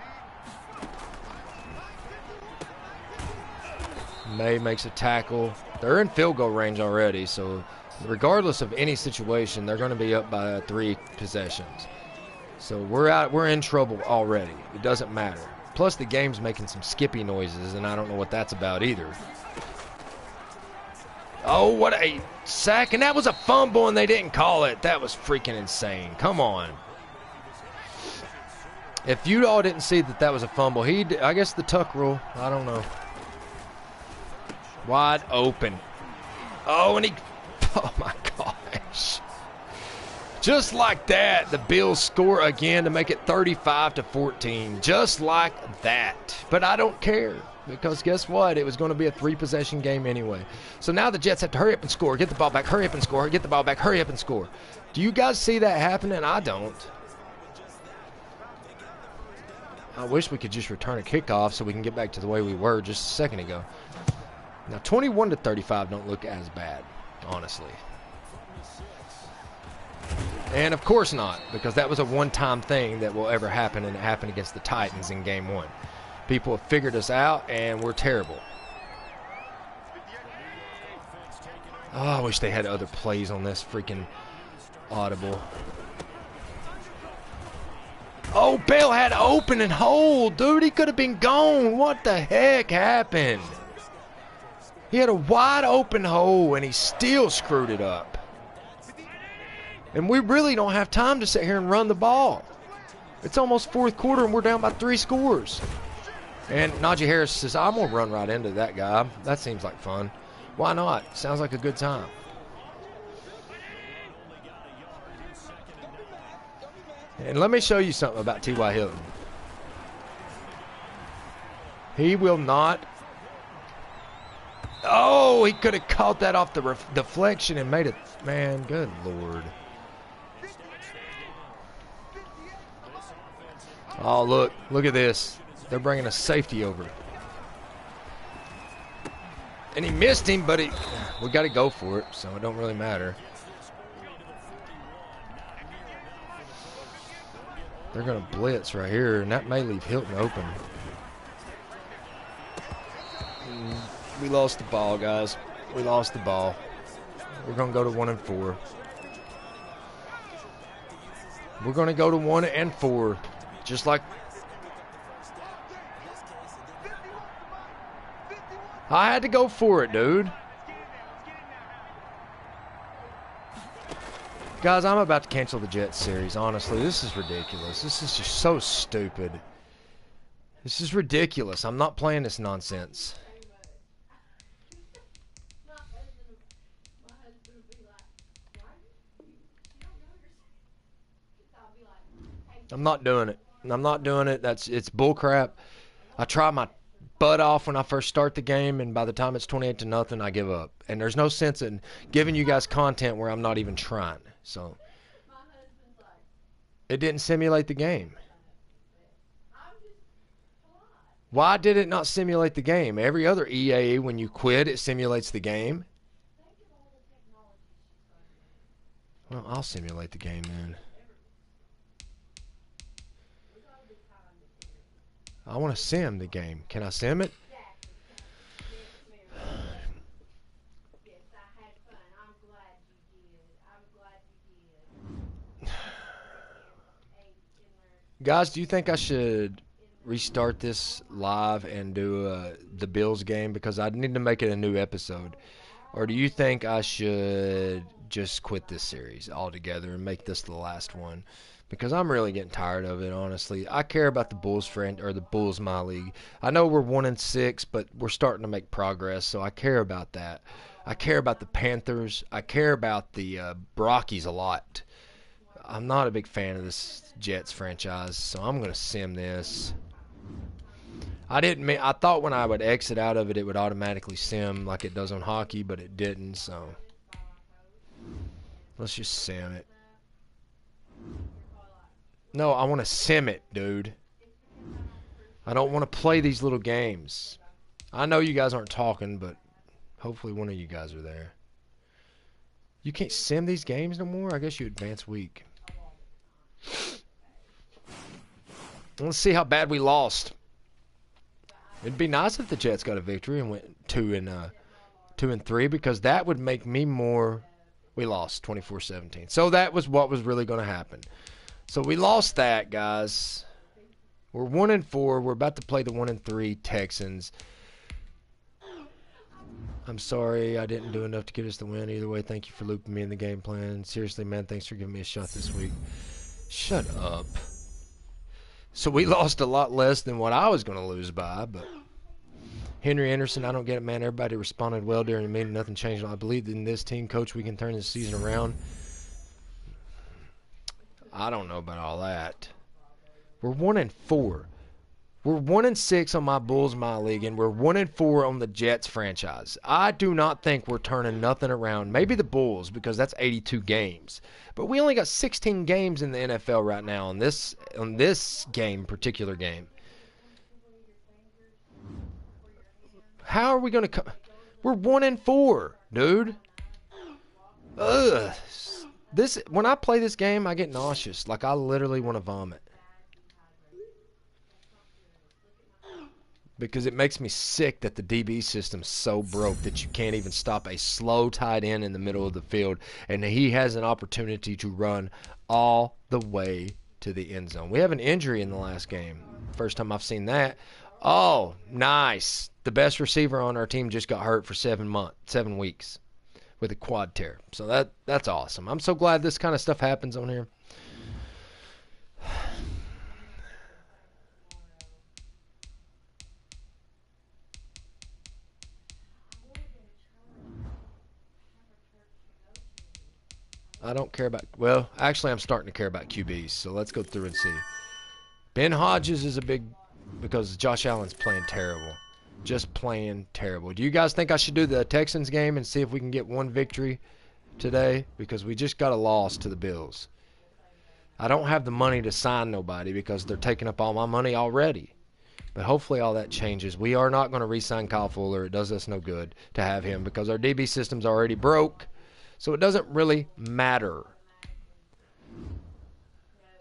May makes a tackle. They're in field goal range already, so regardless of any situation, they're going to be up by 3 possessions. So we're in trouble already. It doesn't matter. Plus the game's making some skippy noises, and I don't know what that's about either. Oh, what a sack, and that was a fumble, and they didn't call it. That was freaking insane. Come on. If you all didn't see that was a fumble, I guess the tuck rule, I don't know. Wide open. Oh, and oh my gosh. Just like that, the Bills score again to make it 35-14. Just like that. But I don't care, because guess what? It was going to be a 3-possession game anyway. So now the Jets have to hurry up and score, get the ball back, hurry up and score, get the ball back, hurry up and score. Do you guys see that happening? I don't. I wish we could just return a kickoff so we can get back to the way we were just a second ago. Now 21-35 don't look as bad, honestly. And of course not, because that was a one-time thing that will ever happen, and it happened against the Titans in game 1. People have figured us out, and we're terrible. Oh, I wish they had other plays on this freaking audible. Oh, Bell had open and hold, dude. He could have been gone. What the heck happened? He had a wide open hole, and he still screwed it up. And we really don't have time to sit here and run the ball. It's almost fourth quarter, and we're down by 3 scores. And Najee Harris says, I'm going to run right into that guy. That seems like fun. Why not? Sounds like a good time. And let me show you something about T.Y. Hilton. He will not. Oh, he could have caught that off the deflection and made it. Man, good Lord. Oh, look at this. They're bringing a safety over. And he missed him, but we got to go for it, so it don't really matter. They're going to blitz right here, and that may leave Hilton open. We lost the ball, guys. We lost the ball. We're going to go to 1-4. We're going to go to 1-4. Just like I had to go for it, dude. Guys, I'm about to cancel the Jets series. Honestly, this is ridiculous. This is just so stupid. This is ridiculous. I'm not playing this nonsense. I'm not doing it. I'm not doing it. It's bullcrap. I try my butt off when I first start the game, and by the time it's 28-0, I give up. And there's no sense in giving you guys content where I'm not even trying. So it didn't simulate the game. Why did it not simulate the game? Every other EA, when you quit, it simulates the game. Well, I'll simulate the game then. I want to sim the game. Can I sim it? Guys, do you think I should restart this live and do the Bills game? Because I need to make it a new episode. Or do you think I should just quit this series altogether and make this the last one? because I'm really getting tired of it, honestly. I care about the Bulls the Bulls my league. I know we're 1-6, but we're starting to make progress, so I care about that. I care about the Panthers. I care about the Rockies a lot. I'm not a big fan of this Jets franchise, so I'm going to sim this. I thought when I would exit out of it, it would automatically sim like it does on hockey, but it didn't, so let's just sim it. No, I want to sim it, dude. I don't want to play these little games. I know you guys aren't talking, but hopefully one of you guys are there. You can't sim these games no more? I guess you advance week. Let's see how bad we lost. It'd be nice if the Jets got a victory and went 2-3, because that would make me more. We lost 24-17. So that was what was really going to happen. So we lost that, guys. We're 1-4. We're about to play the 1-3 Texans. I'm sorry I didn't do enough to get us the win. Either way, thank you for looping me in the game plan. Seriously, man, thanks for giving me a shot this week. Shut up. So we lost a lot less than what I was going to lose by, but Henry Anderson, I don't get it, man. Everybody responded well during the meeting. Nothing changed. I believe in this team, coach. We can turn this season around. I don't know about all that. We're 1-4. We're 1-6 on my Bulls my league, and we're 1-4 on the Jets franchise. I do not think we're turning nothing around. Maybe the Bulls, because that's 82 games. But we only got 16 games in the NFL right now on this particular game. How are we going to come? We're 1-4, dude. Ugh. When I play this game, I get nauseous. Like, I literally want to vomit. Because it makes me sick that the DB system's so broke that you can't even stop a slow tight end in the middle of the field, and he has an opportunity to run all the way to the end zone. We have an injury in the last game. First time I've seen that. Oh, nice. The best receiver on our team just got hurt for 7 weeks with a quad tear. So that's awesome. I'm so glad this kind of stuff happens on here. I don't care about, well, actually I'm starting to care about QBs, so let's go through and see. Ben Hodges is a big, because Josh Allen's playing terrible. Just playing terrible. Do you guys think I should do the Texans game and see if we can get one victory today? Because we just got a loss to the Bills. I don't have the money to sign nobody because they're taking up all my money already. But hopefully all that changes. We are not going to re-sign Kyle Fuller. It does us no good to have him because our DB system's already broke. So it doesn't really matter.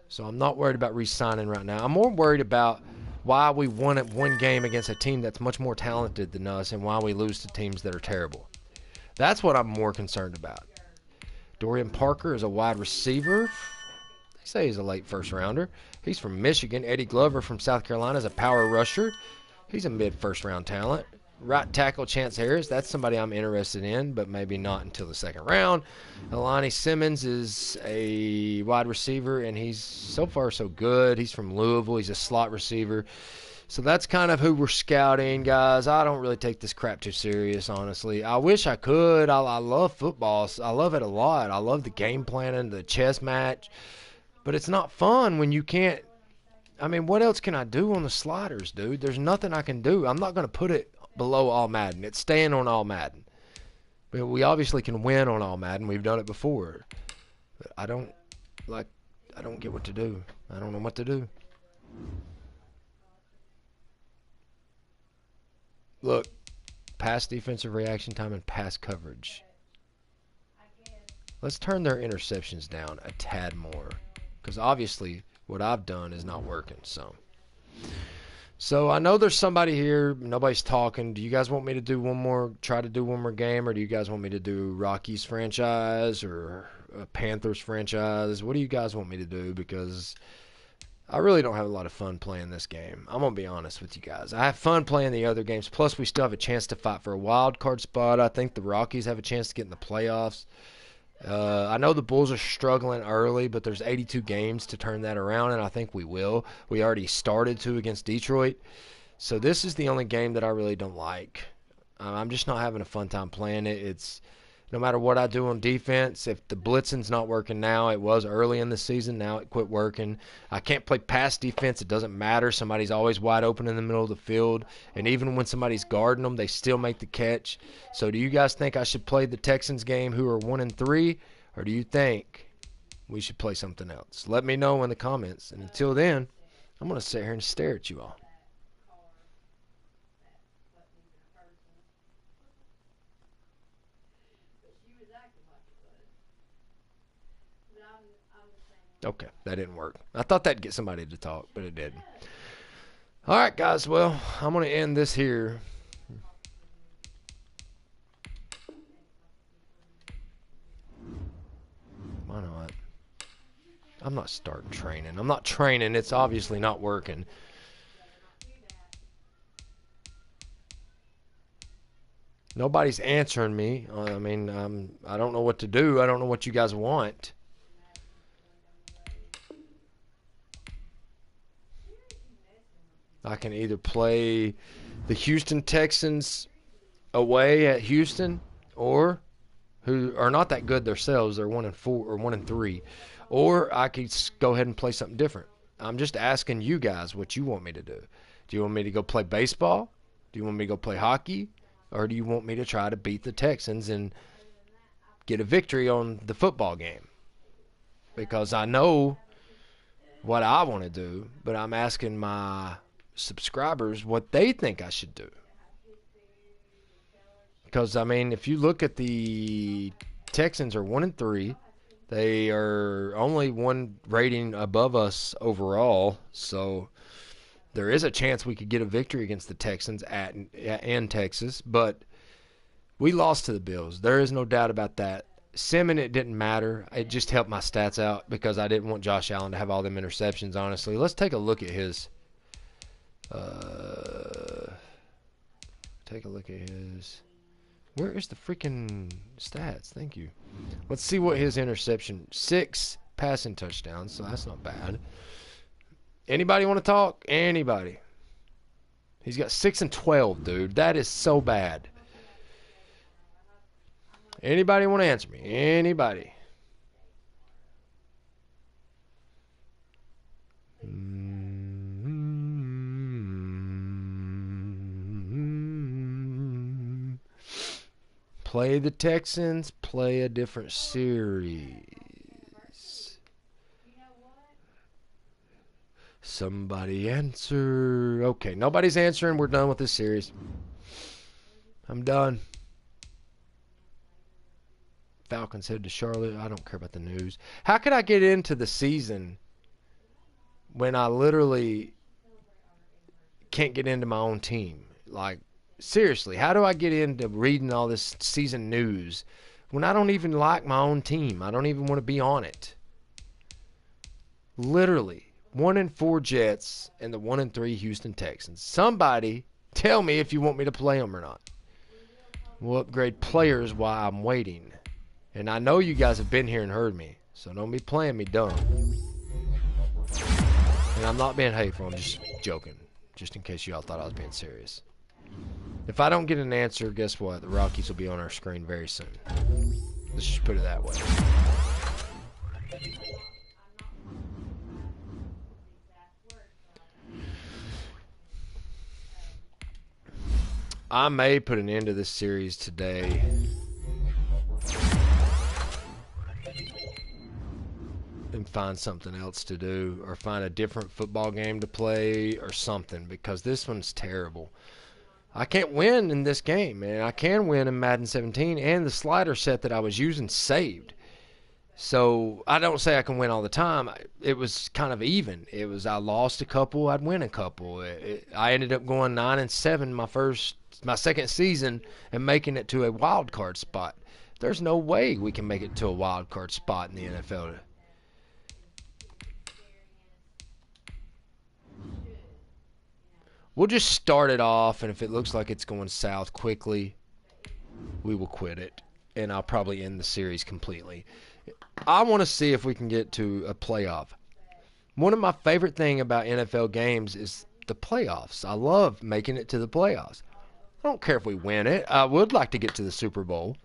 So I'm not worried about re-signing right now. I'm more worried about why we won at one game against a team that's much more talented than us and why we lose to teams that are terrible. That's what I'm more concerned about. Dorian Parker is a wide receiver. They say he's a late first rounder. He's from Michigan. Eddie Glover from South Carolina is a power rusher. He's a mid-first round talent. Right tackle Chance Harris, that's somebody I'm interested in, but maybe not until the second round. Alani Simmons is a wide receiver, and he's so far so good. He's from Louisville. He's a slot receiver. So that's kind of who we're scouting, guys. I don't really take this crap too serious, honestly. I wish I could. I love football. I love it a lot. I love the game planning, the chess match. But it's not fun when you can't. I mean, what else can I do on the sliders, dude? There's nothing I can do. I'm not going to put it below All Madden. It's staying on All Madden. But we obviously can win on All Madden. We've done it before. But I don't get what to do. I don't know what to do. Look, pass defensive reaction time and pass coverage. Let's turn their interceptions down a tad more. Because obviously what I've done is not working. So I know there's somebody here. Nobody's talking. Do you guys want me to try to do one more game, or do you guys want me to do Rockies franchise or Panthers franchise? What do you guys want me to do? Because I really don't have a lot of fun playing this game. I'm going to be honest with you guys. I have fun playing the other games. Plus, we still have a chance to fight for a wild card spot. I think the Rockies have a chance to get in the playoffs. I know the Bulls are struggling early, but there's 82 games to turn that around, and I think we will. We already started to against Detroit. So this is the only game that I really don't like. I'm just not having a fun time playing it. It's no matter what I do on defense, if the blitzing's not working now, it was early in the season, now it quit working. I can't play pass defense. It doesn't matter. Somebody's always wide open in the middle of the field, and even when somebody's guarding them, they still make the catch. So do you guys think I should play the Texans game who are 1-3, or do you think we should play something else? Let me know in the comments. And until then, I'm going to sit here and stare at you all. Okay, that didn't work. I thought that'd get somebody to talk, but it didn't. All right, guys. Well, I'm going to end this here. Why not? I'm not starting training. I'm not training. It's obviously not working. Nobody's answering me. I mean, I don't know what to do. I don't know what you guys want. I can either play the Houston Texans away at Houston, or who are not that good themselves. They're 1-4 or 1-3, or I could go ahead and play something different. I'm just asking you guys what you want me to do. Do you want me to go play baseball? Do you want me to go play hockey? Or do you want me to try to beat the Texans and get a victory on the football game? Because I know what I want to do, but I'm asking my subscribers what they think I should do. Because, I mean, if you look at the Texans are 1-3. They are only one rating above us overall, so there is a chance we could get a victory against the Texans in Texas, but we lost to the Bills. There is no doubt about that. Simmons, it didn't matter. It just helped my stats out because I didn't want Josh Allen to have all them interceptions, honestly. Let's take a look at his. Take a look at his. Where is the freaking stats? Thank you. Let's see what his interception. 6 passing touchdowns, so that's not bad. Anybody want to talk? Anybody? He's got 6-12, dude. That is so bad. Anybody want to answer me? Anybody? Play the Texans, play a different series. Somebody answer. Okay, nobody's answering. We're done with this series. I'm done. Falcons head to Charlotte. I don't care about the news. How could I get into the season when I literally can't get into my own team? Like, seriously, how do I get into reading all this season news when I don't even like my own team? I don't even want to be on it. Literally, 1-4 Jets and the 1-3 Houston Texans. Somebody tell me if you want me to play them or not. We'll upgrade players while I'm waiting. And I know you guys have been here and heard me, so don't be playing me dumb. And I'm not being hateful, I'm just joking. Just in case y'all thought I was being serious. If I don't get an answer, guess what? The Rockies will be on our screen very soon. Let's just put it that way. I may put an end to this series today. And find something else to do, or find a different football game to play or something, because this one's terrible. I can't win in this game, man. I can win in Madden 17, and the slider set that I was using saved. So I don't say I can win all the time. It was kind of even. It was I lost a couple, I'd win a couple. I ended up going 9-7 my second season and making it to a wild card spot. There's no way we can make it to a wild card spot in the NFL. We'll just start it off, and if it looks like it's going south quickly, we will quit it. and I'll probably end the series completely. I want to see if we can get to a playoff. One of my favorite things about NFL games is the playoffs. I love making it to the playoffs. I don't care if we win it. I would like to get to the Super Bowl.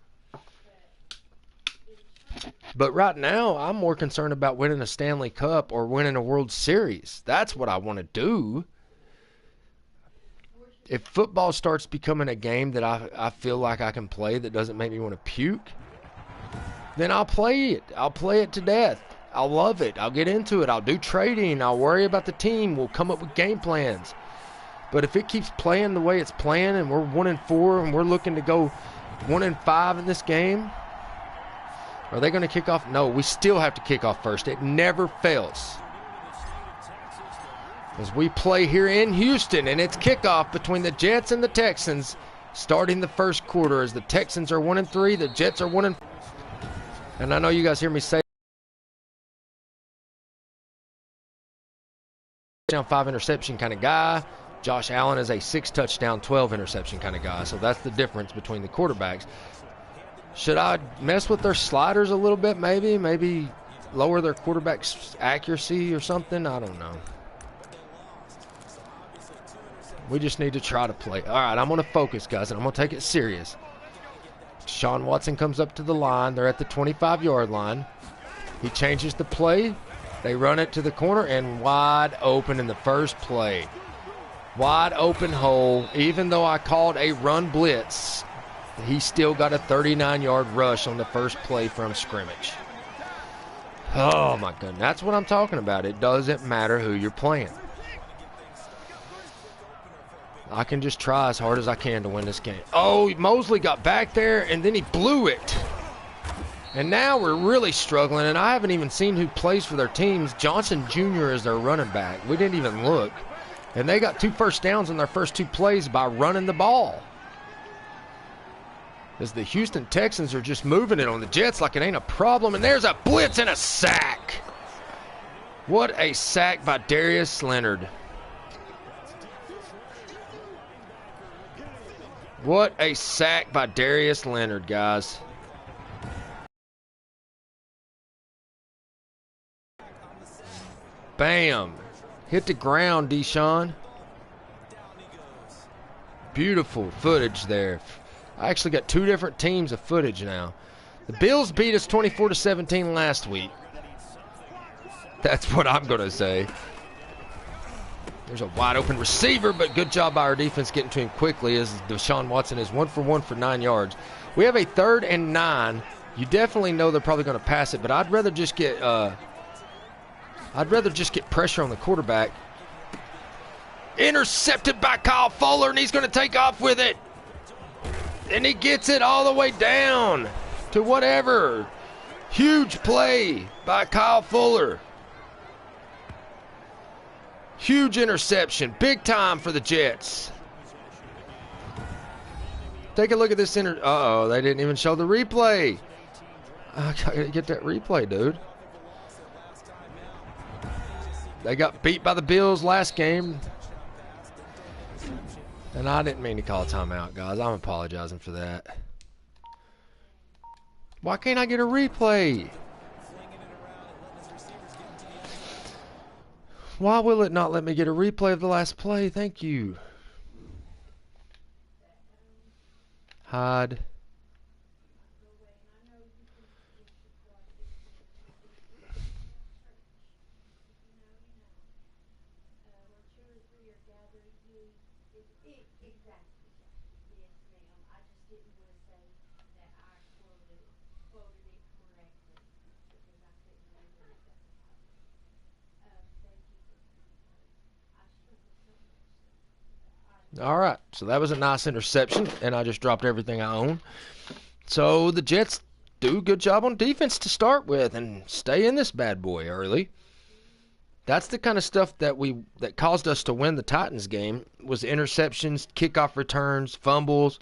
But right now, I'm more concerned about winning a Stanley Cup or winning a World Series. That's what I want to do. If football starts becoming a game that I feel like I can play that doesn't make me want to puke, then I'll play it. I'll play it to death. I'll love it. I'll get into it. I'll do trading. I'll worry about the team. We'll come up with game plans. But if it keeps playing the way it's playing and we're 1-4 and we're looking to go 1-5 in this game, are they going to kick off? No, we still have to kick off first. It never fails. As we play here in Houston, and it's kickoff between the Jets and the Texans, starting the first quarter as the Texans are 1-3, the Jets are 1-4. And I know you guys hear me say touchdown, 5 interception kind of guy. Josh Allen is a 6 touchdown, 12 interception kind of guy. So that's the difference between the quarterbacks. Should I mess with their sliders a little bit maybe? Maybe lower their quarterback's accuracy or something? I don't know. We just need to try to play. All right, I'm going to focus, guys, and I'm going to take it serious. Deshaun Watson comes up to the line. They're at the 25-yard line. He changes the play. They run it to the corner and wide open in the first play. Wide open hole. Even though I called a run blitz, he still got a 39-yard rush on the first play from scrimmage. Oh, my goodness. That's what I'm talking about. It doesn't matter who you're playing. I can just try as hard as I can to win this game. Oh, Mosley got back there, and then he blew it. And now we're really struggling, and I haven't even seen who plays for their teams. Johnson Jr. is their running back. We didn't even look. And they got 2 first downs in their first 2 plays by running the ball. As the Houston Texans are just moving it on the Jets like it ain't a problem. And there's a blitz and a sack. What a sack by Darius Leonard. What a sack by Darius Leonard, guys. Bam. Hit the ground, Deshaun. Beautiful footage there. I actually got 2 different teams of footage now. The Bills beat us 24-17 last week. That's what I'm going to say. There's a wide open receiver, but good job by our defense getting to him quickly as Deshaun Watson is 1 for 1 for 9 yards. We have a 3rd and 9. You definitely know they're probably going to pass it, but I'd rather just get pressure on the quarterback. Intercepted by Kyle Fuller, and he's going to take off with it. And he gets it all the way down to whatever. Huge play by Kyle Fuller. Huge interception. Big time for the Jets. Take a look at this uh-oh, they didn't even show the replay. I gotta get that replay, dude. They got beat by the Bills last game. And I didn't mean to call a timeout, guys. I'm apologizing for that. Why can't I get a replay? Why will it not let me get a replay of the last play? Thank you. Hide. All right, so that was a nice interception, and I just dropped everything I own. So the Jets do a good job on defense to start with and stay in this bad boy early. That's the kind of stuff that caused us to win the Titans game, was interceptions, kickoff returns, fumbles.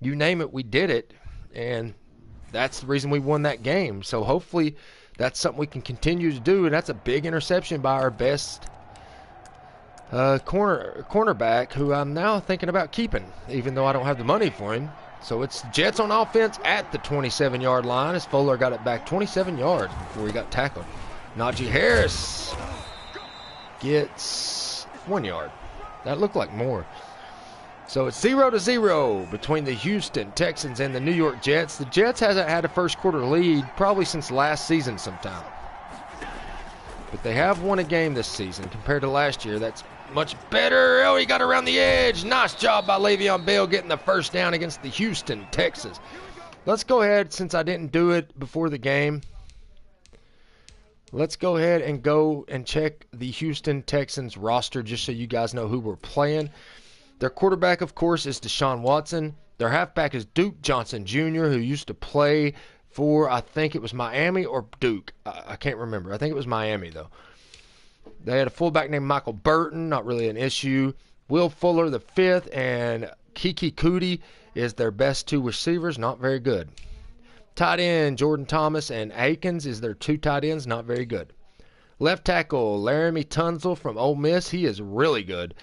You name it, we did it, and that's the reason we won that game. So hopefully that's something we can continue to do, and that's a big interception by our best cornerback, who I'm now thinking about keeping, even though I don't have the money for him. So it's Jets on offense at the 27-yard line as Fuller got it back 27 yards before he got tackled. Najee Harris gets 1 yard. That looked like more. So it's 0-0 between the Houston Texans and the New York Jets. The Jets hasn't had a first quarter lead probably since last season sometime. But they have won a game this season compared to last year. That's much better. Oh, he got around the edge. Nice job by Le'Veon Bell getting the first down against the Houston Texans. Let's go ahead, since I didn't do it before the game. Let's go ahead and check the Houston Texans roster just so you guys know who we're playing. Their quarterback, of course, is Deshaun Watson. Their halfback is Duke Johnson Jr., who used to play for, I think it was Miami or Duke. I can't remember. I think it was Miami, though. They had a fullback named Michael Burton, not really an issue. Will Fuller, the fifth, and Kiki Cootie is their best two receivers, not very good. Tight end, Jordan Thomas and Akins is their two tight ends, not very good. Left tackle, Laramie Tunsil from Ole Miss, he is really good.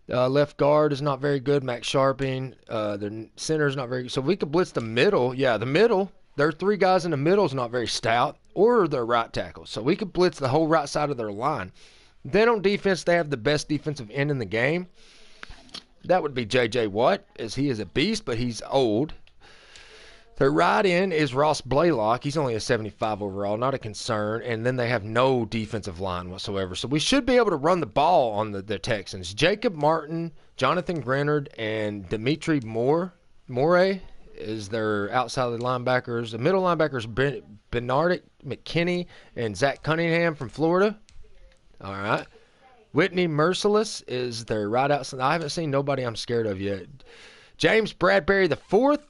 Left guard is not very good, Max Sharping. Their center is not very good. So we could blitz the middle. Yeah, the middle. Their three guys in the middle is not very stout, or their right tackle. So we could blitz the whole right side of their line. Then on defense, they have the best defensive end in the game. That would be J.J. Watt, as he is a beast, but he's old. Their right end is Ross Blaylock. He's only a 75 overall, not a concern. And then they have no defensive line whatsoever. So we should be able to run the ball on the Texans. Jacob Martin, Jonathan Grenard, and Dimitri Moray is their outside linebackers. The middle linebackers, Bernard McKinney and Zach Cunningham from Florida. All right. Whitney Merciless is their right outside. I haven't seen nobody I'm scared of yet. James Bradbury, the fourth.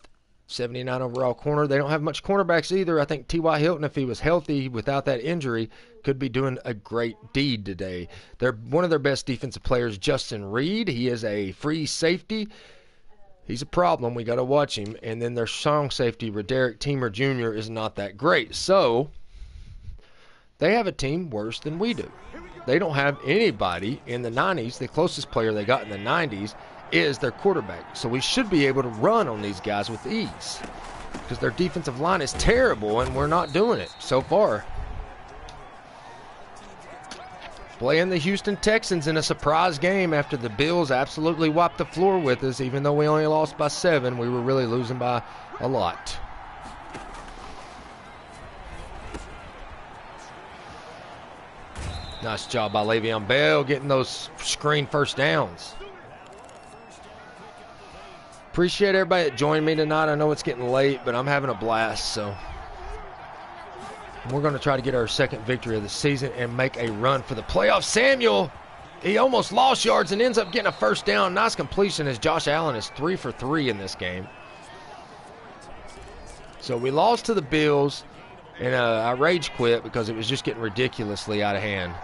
79 overall corner. They don't have much cornerbacks either. I think T.Y. Hilton, if he was healthy without that injury, could be doing a great deed today. They're one of their best defensive players, Justin Reed. He is a free safety. He's a problem. We got to watch him. And then their strong safety, Roderick Teamer Jr., is not that great. So they have a team worse than we do. They don't have anybody in the 90s. The closest player they got in the 90s is their quarterback. So we should be able to run on these guys with ease because their defensive line is terrible and we're not doing it so far. Playing the Houston Texans in a surprise game after the Bills absolutely wiped the floor with us. Even though we only lost by 7, we were really losing by a lot. Nice job by Le'Veon Bell getting those screen first downs. Appreciate everybody that joined me tonight. I know it's getting late, but I'm having a blast. So we're going to try to get our second victory of the season and make a run for the playoffs. Samuel, he almost lost yards and ends up getting a first down. Nice completion as Josh Allen is 3 for 3 in this game. So we lost to the Bills, and I rage quit because it was just getting ridiculously out of hand.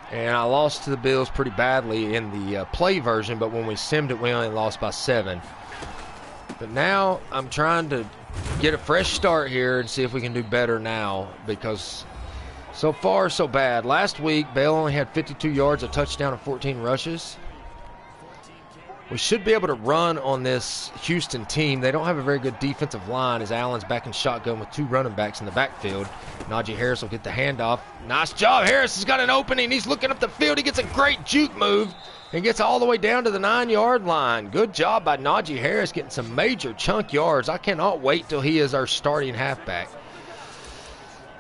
And I lost to the Bills pretty badly in the play version, but when we simmed it, we only lost by 7. But now I'm trying to get a fresh start here and see if we can do better now because so far so bad. Last week, Bell only had 52 yards, a touchdown, and 14 rushes. We should be able to run on this Houston team. They don't have a very good defensive line as Allen's back in shotgun with 2 running backs in the backfield. Najee Harris will get the handoff. Nice job. Harris has got an opening. He's looking up the field. He gets a great juke move and gets all the way down to the 9-yard line. Good job by Najee Harris getting some major chunk yards. I cannot wait till he is our starting halfback.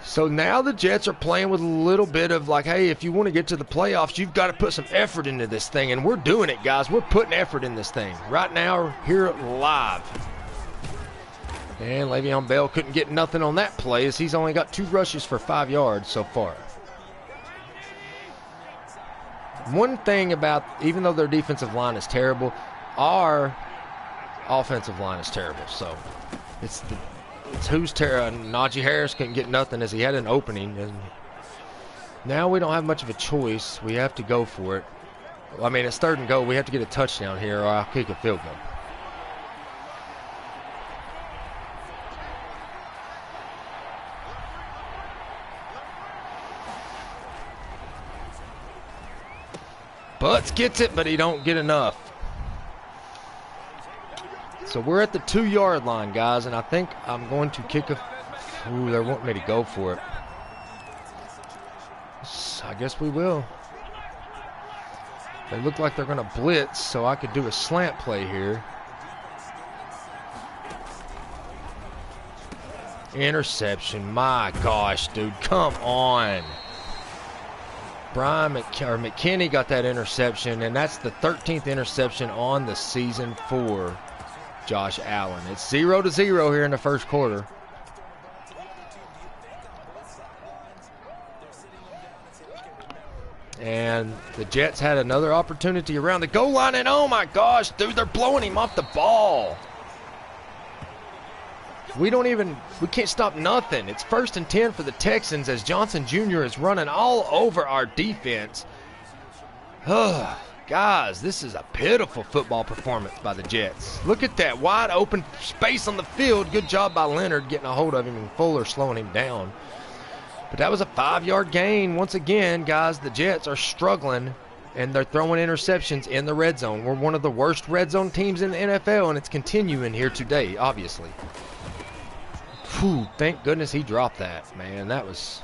So now the Jets are playing with a little bit of like, hey, if you want to get to the playoffs, you've got to put some effort into this thing. And we're doing it, guys. We're putting effort in this thing. Right now, here live. And Le'Veon Bell couldn't get nothing on that play as he's only got 2 rushes for 5 yards so far. One thing about, even though their defensive line is terrible, our offensive line is terrible. So it's who's terrible. Najee Harris couldn't get nothing as he had an opening. And now we don't have much of a choice. We have to go for it. I mean, it's 3rd and goal. We have to get a touchdown here or I'll kick a field goal. Butts gets it, but he don't get enough. So we're at the 2-yard line, guys, and I think I'm going to kick a... Ooh, they're wanting me to go for it. I guess we will. They look like they're going to blitz, so I could do a slant play here. Interception. My gosh, dude. Come on. McKinney got that interception, and that's the 13th interception on the season for Josh Allen. It's 0-0 here in the first quarter. And the Jets had another opportunity around the goal line, and oh my gosh, dude, they're blowing him off the ball. We can't stop nothing. It's 1st and 10 for the Texans as Johnson Jr. is running all over our defense. Guys, this is a pitiful football performance by the Jets. Look at that wide open space on the field. Good job by Leonard getting a hold of him and Fuller slowing him down. But that was a 5-yard gain. Once again, guys, the Jets are struggling, and they're throwing interceptions in the red zone. We're one of the worst red zone teams in the NFL, and it's continuing here today, obviously. Whew, thank goodness he dropped that, man. That was...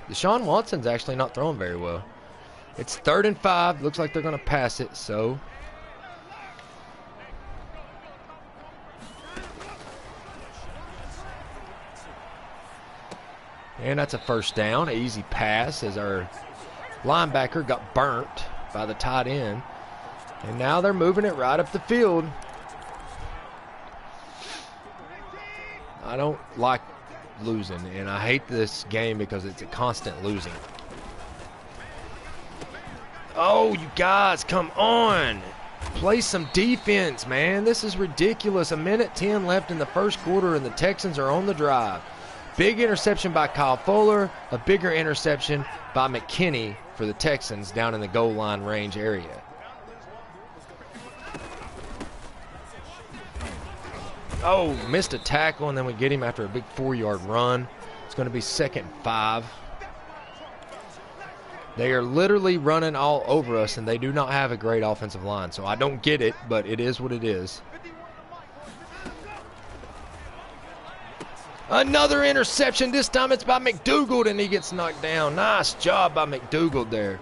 Deshaun Watson's actually not throwing very well. It's 3rd and 5. Looks like they're going to pass it, so... And that's a first down. An easy pass as our linebacker got burnt by the tight end. And now they're moving it right up the field. I don't like losing, and I hate this game because it's a constant losing. Oh, you guys, come on. Play some defense, man. This is ridiculous. 1:10 left in the first quarter, and the Texans are on the drive. Big interception by Kyle Fuller, a bigger interception by McKinney for the Texans down in the goal line range area. Oh, missed a tackle, and then we get him after a big 4-yard run. It's going to be 2nd and 5. They are literally running all over us, and they do not have a great offensive line. So I don't get it, but it is what it is. Another interception. This time it's by McDougald, and he gets knocked down. Nice job by McDougald there.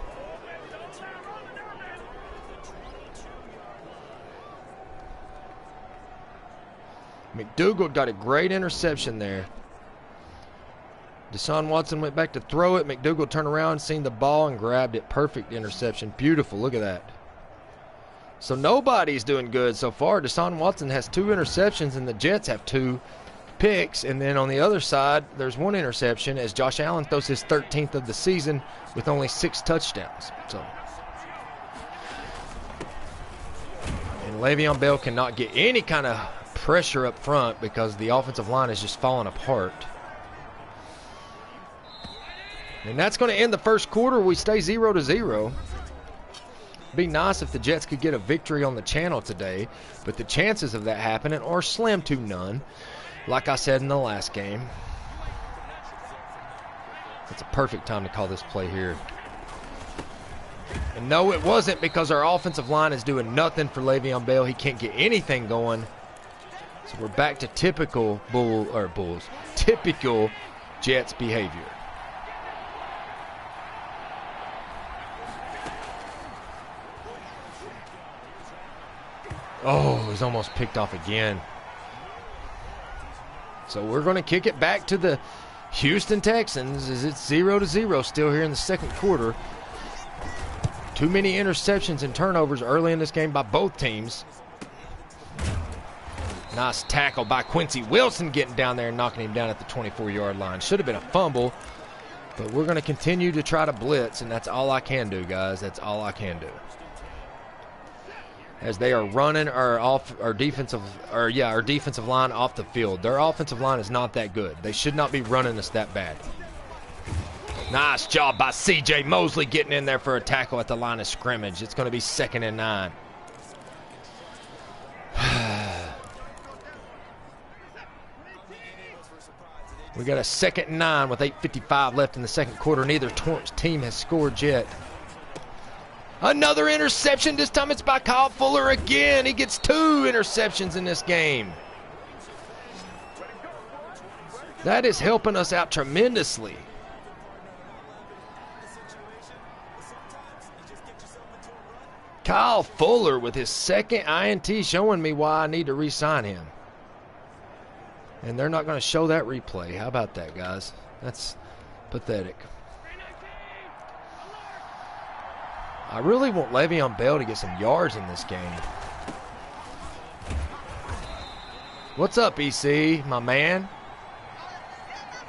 McDougald got a great interception there. Deshaun Watson went back to throw it. McDougald turned around, seen the ball, and grabbed it. Perfect interception. Beautiful. Look at that. So nobody's doing good so far. Deshaun Watson has 2 interceptions, and the Jets have 2 picks. And then on the other side, there's 1 interception as Josh Allen throws his 13th of the season with only 6 touchdowns. And Le'Veon Bell cannot get any kind of pressure up front because the offensive line is just falling apart. And that's going to end the first quarter. We stay 0-0. Be nice if the Jets could get a victory on the channel today, but the chances of that happening are slim to none, like I said in the last game. It's a perfect time to call this play here. And no, it wasn't, because our offensive line is doing nothing for Le'Veon Bell. He can't get anything going. So we're back to typical typical Jets behavior. Oh, he's almost picked off again. So we're going to kick it back to the Houston Texans as it's 0-0 still here in the second quarter. Too many interceptions and turnovers early in this game by both teams. Nice tackle by Quincy Wilson, getting down there and knocking him down at the 24-yard line. Should have been a fumble, but we're going to continue to try to blitz, and that's all I can do, guys. That's all I can do. As they are running our defensive line off the field. Their offensive line is not that good. They should not be running us that bad. Nice job by C.J. Mosley getting in there for a tackle at the line of scrimmage. It's going to be 2nd and 9. We got a 2nd and 9 with 8:55 left in the second quarter. Neither team has scored yet. Another interception. This time it's by Kyle Fuller again. He gets 2 interceptions in this game. That is helping us out tremendously. Kyle Fuller with his second INT, showing me why I need to re-sign him. And they're not going to show that replay. How about that, guys? That's pathetic. I really want Le'Veon Bell to get some yards in this game. What's up, EC, my man?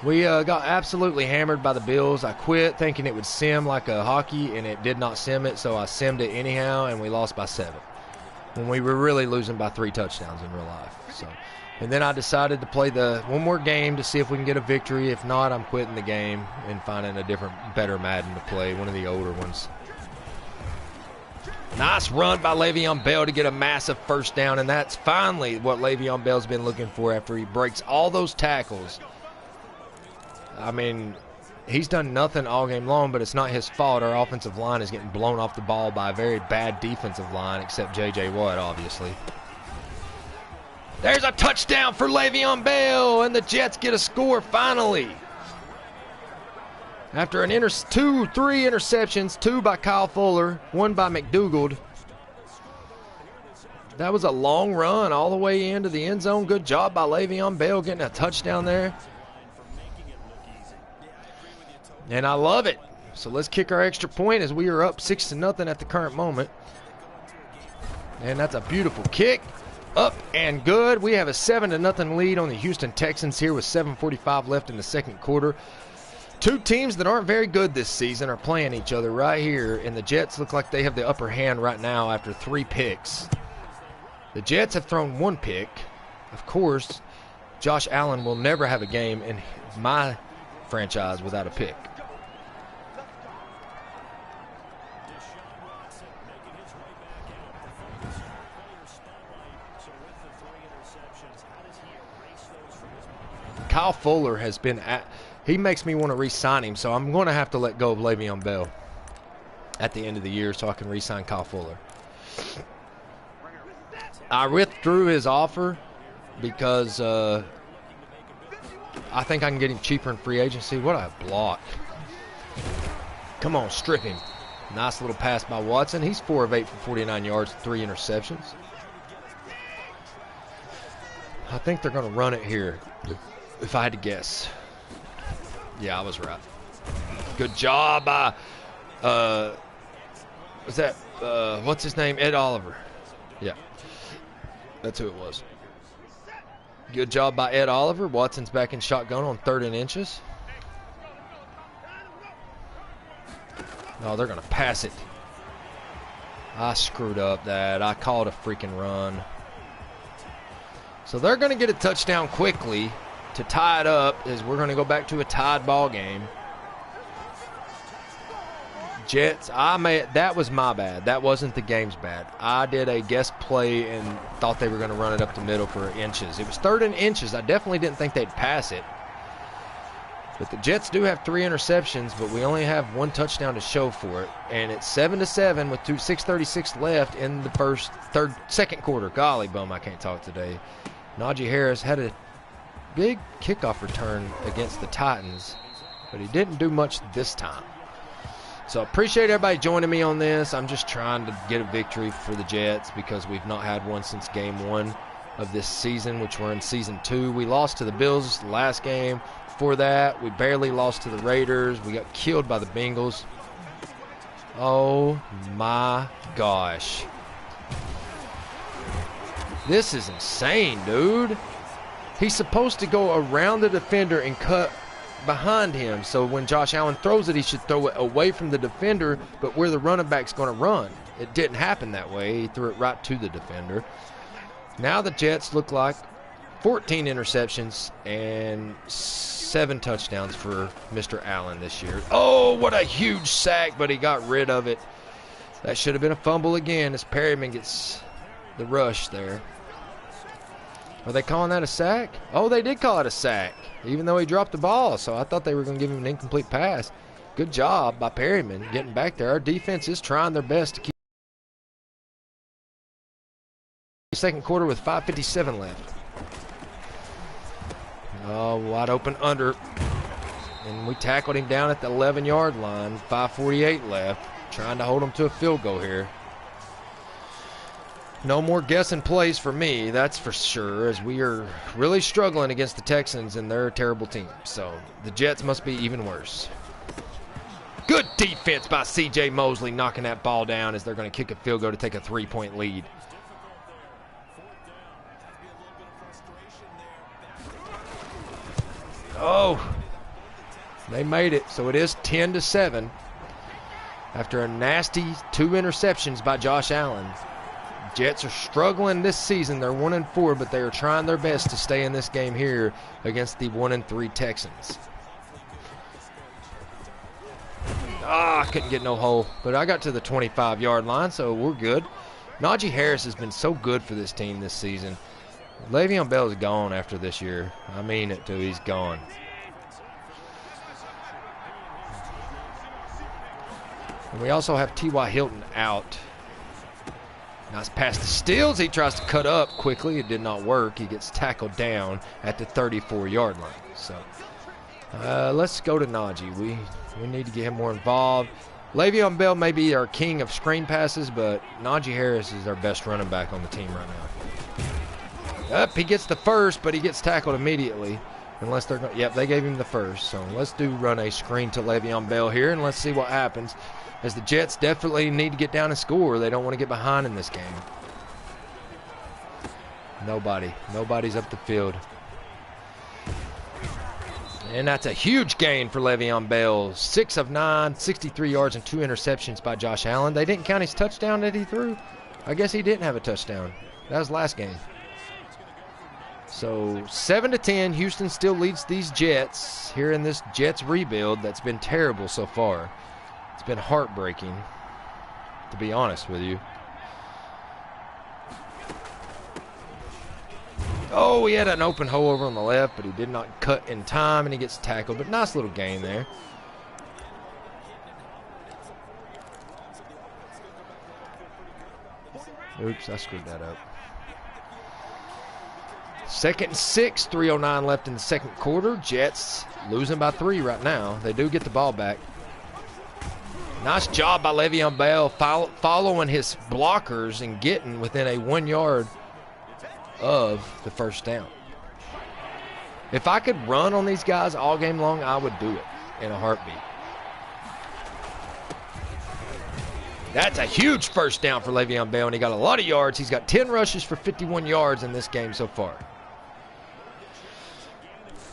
We got absolutely hammered by the Bills. I quit thinking it would sim like a hockey, and it did not sim it, so I simmed it anyhow, and we lost by 7. When we were really losing by 3 touchdowns in real life. So, and then I decided to play one more game to see if we can get a victory. If not, I'm quitting the game and finding a different, better Madden to play, one of the older ones. Nice run by Le'Veon Bell to get a massive first down, and that's finally what Le'Veon Bell's been looking for after he breaks all those tackles. I mean, he's done nothing all game long, but it's not his fault. Our offensive line is getting blown off the ball by a very bad defensive line, except J.J. Watt, obviously. There's a touchdown for Le'Veon Bell, and the Jets get a score finally. After 3 interceptions, 2 by Kyle Fuller, 1 by McDougald. That was a long run all the way into the end zone. Good job by Le'Veon Bell getting a touchdown there. And I love it. So let's kick our extra point as we are up 6-0 at the current moment. And that's a beautiful kick. Up and good. We have a 7-0 lead on the Houston Texans here with 7:45 left in the second quarter. 2 teams that aren't very good this season are playing each other right here, and the Jets look like they have the upper hand right now after 3 picks. The Jets have thrown 1 pick. Of course, Josh Allen will never have a game in my franchise without a pick. Kyle Fuller has been he makes me want to re-sign him, so I'm going to have to let go of Le'Veon Bell at the end of the year so I can re-sign Kyle Fuller. I withdrew his offer because I think I can get him cheaper in free agency. What a block. Come on, strip him. Nice little pass by Watson. He's 4 of 8 for 49 yards, 3 interceptions. I think they're going to run it here, if I had to guess. Yeah, I was right. Good job by, what's his name? Ed Oliver. Yeah, that's who it was. Good job by Ed Oliver. Watson's back in shotgun on 3rd and inches. No, they're going to pass it. I screwed up that. I called a freaking run. So they're going to get a touchdown quickly to tie it up, as we're going to go back to a tied ball game. Jets, that was my bad. That wasn't the game's bad. I did a guess play and thought they were going to run it up the middle for inches. It was 3rd and inches. I definitely didn't think they'd pass it. But the Jets do have 3 interceptions, but we only have 1 touchdown to show for it. And it's 7-7 with 6:36 left in the second quarter. Golly bum, I can't talk today. Najee Harris had a big kickoff return against the Titans, but he didn't do much this time. So I appreciate everybody joining me on this. I'm just trying to get a victory for the Jets because we've not had one since game 1 of this season, which we're in season 2. We lost to the Bills last game. Before that, we barely lost to the Raiders. We got killed by the Bengals. Oh my gosh. This is insane, dude. He's supposed to go around the defender and cut behind him. So when Josh Allen throws it, he should throw it away from the defender, but where the running back's going to run. It didn't happen that way. He threw it right to the defender. Now the Jets look like 14 interceptions and 7 touchdowns for Mr. Allen this year. Oh, what a huge sack, but he got rid of it. That should have been a fumble again as Perryman gets the rush there. Are they calling that a sack? Oh, they did call it a sack, even though he dropped the ball. So I thought they were going to give him an incomplete pass. Good job by Perryman getting back there. Our defense is trying their best to keep the second quarter with 5:57 left. Oh, wide open under. And we tackled him down at the 11-yard line. 5:48 left. Trying to hold him to a field goal here. No more guessing plays for me, that's for sure, as we are really struggling against the Texans, and they're a terrible team. So the Jets must be even worse. Good defense by C.J. Mosley, knocking that ball down as they're going to kick a field goal to take a 3-point lead. Oh, they made it. So it is 10-7 after a nasty 2 interceptions by Josh Allen. Jets are struggling this season. They're 1-4, but they are trying their best to stay in this game here against the 1-3 Texans. I couldn't get no hole, but I got to the 25-yard line, so we're good. Najee Harris has been so good for this team this season. Le'Veon Bell is gone after this year. I mean it, too. He's gone. And we also have T.Y. Hilton out. Nice pass to Stills. He tries to cut up quickly. It did not work. He gets tackled down at the 34-yard line. So let's go to Najee. We need to get him more involved. Le'Veon Bell may be our king of screen passes, but Najee Harris is our best running back on the team right now. Up, he gets the first, but he gets tackled immediately. Unless they're going, yep, they gave him the first. So let's run a screen to Le'Veon Bell here, and let's see what happens. As the Jets definitely need to get down and score. They don't want to get behind in this game. Nobody's up the field. And that's a huge gain for Le'Veon Bell. 6 of 9, 63 yards and 2 interceptions by Josh Allen. They didn't count his touchdown that he threw. I guess he didn't have a touchdown. That was last game. So 7-10, Houston still leads these Jets here in this Jets rebuild that's been terrible so far. It's been heartbreaking, to be honest with you. Oh, he had an open hole over on the left, but he did not cut in time, and he gets tackled. But nice little gain there. Oops, I screwed that up. 2nd and 6, 3:09 left in the second quarter. Jets losing by 3 right now. They do get the ball back. Nice job by Le'Veon Bell following his blockers and getting within a 1 yard of the first down. If I could run on these guys all game long, I would do it in a heartbeat. That's a huge first down for Le'Veon Bell, and he got a lot of yards. He's got 10 rushes for 51 yards in this game so far.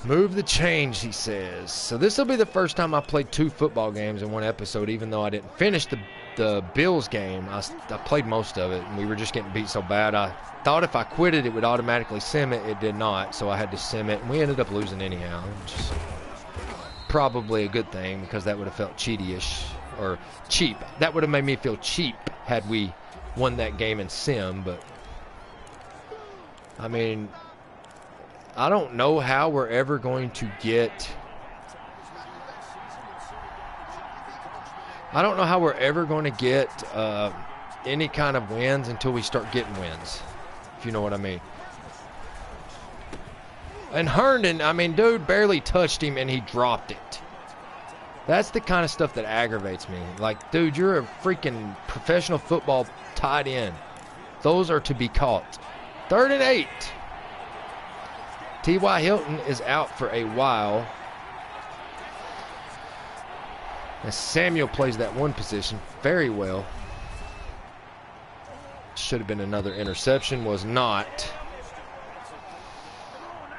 Move the change, he says. So this will be the first time I played 2 football games in one episode, even though I didn't finish the Bills game. I played most of it, and we were just getting beat so bad. I thought if I quit it, it would automatically sim it. It did not, so I had to sim it, and we ended up losing anyhow. Which is probably a good thing, because that would have felt cheaty-ish, or cheap. That would have made me feel cheap had we won that game in sim, but I mean, I don't know how we're ever going to get any kind of wins until we start getting wins, if you know what I mean. And Herndon, I mean, dude barely touched him and he dropped it. That's the kind of stuff that aggravates me. Like, dude, you're a freaking professional football tight end. Those are to be caught. 3rd and 8. T.Y. Hilton is out for a while. And Samuel plays that one position very well. Should have been another interception, was not.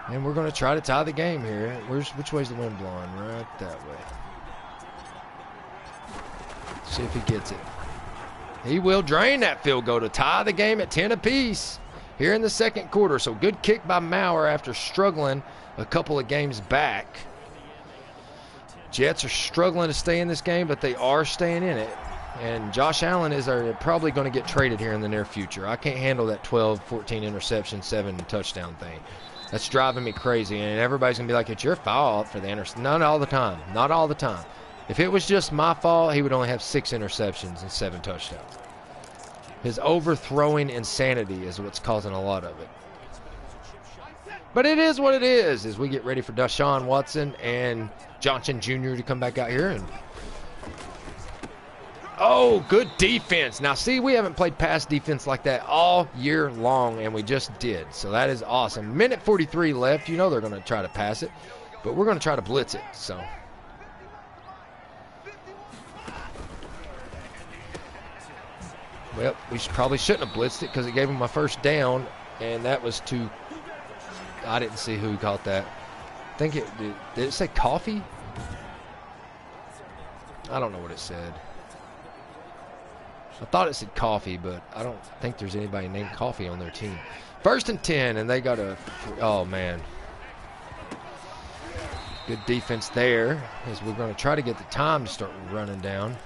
And we're going to try to tie the game here. Which way's the wind blowing? Right that way. See if he gets it. He will drain that field goal to tie the game at 10 apiece here in the second quarter. So good kick by Maurer after struggling a couple of games back. Jets are struggling to stay in this game, but they are staying in it. And Josh Allen is probably going to get traded here in the near future. I can't handle that 12, 14 interception, 7 touchdown thing. That's driving me crazy. And everybody's going to be like, it's your fault for the interception. Not all the time. Not all the time. If it was just my fault, he would only have 6 interceptions and 7 touchdowns. His overthrowing insanity is what's causing a lot of it. But it is what it is as we get ready for Deshaun Watson and Johnson Jr. to come back out here. And oh, good defense. Now, see, we haven't played pass defense like that all year long, and we just did. So that is awesome. Minute 43 left. You know they're going to try to pass it, but we're going to try to blitz it. So well, we probably shouldn't have blitzed it because it gave him my first down, and that was too. I didn't see who caught that. I think it did it say coffee? I don't know what it said. I thought it said coffee, but I don't think there's anybody named Coffee on their team. 1st and 10, and they got a. Oh, man. Good defense there as we're going to try to get the time to start running down.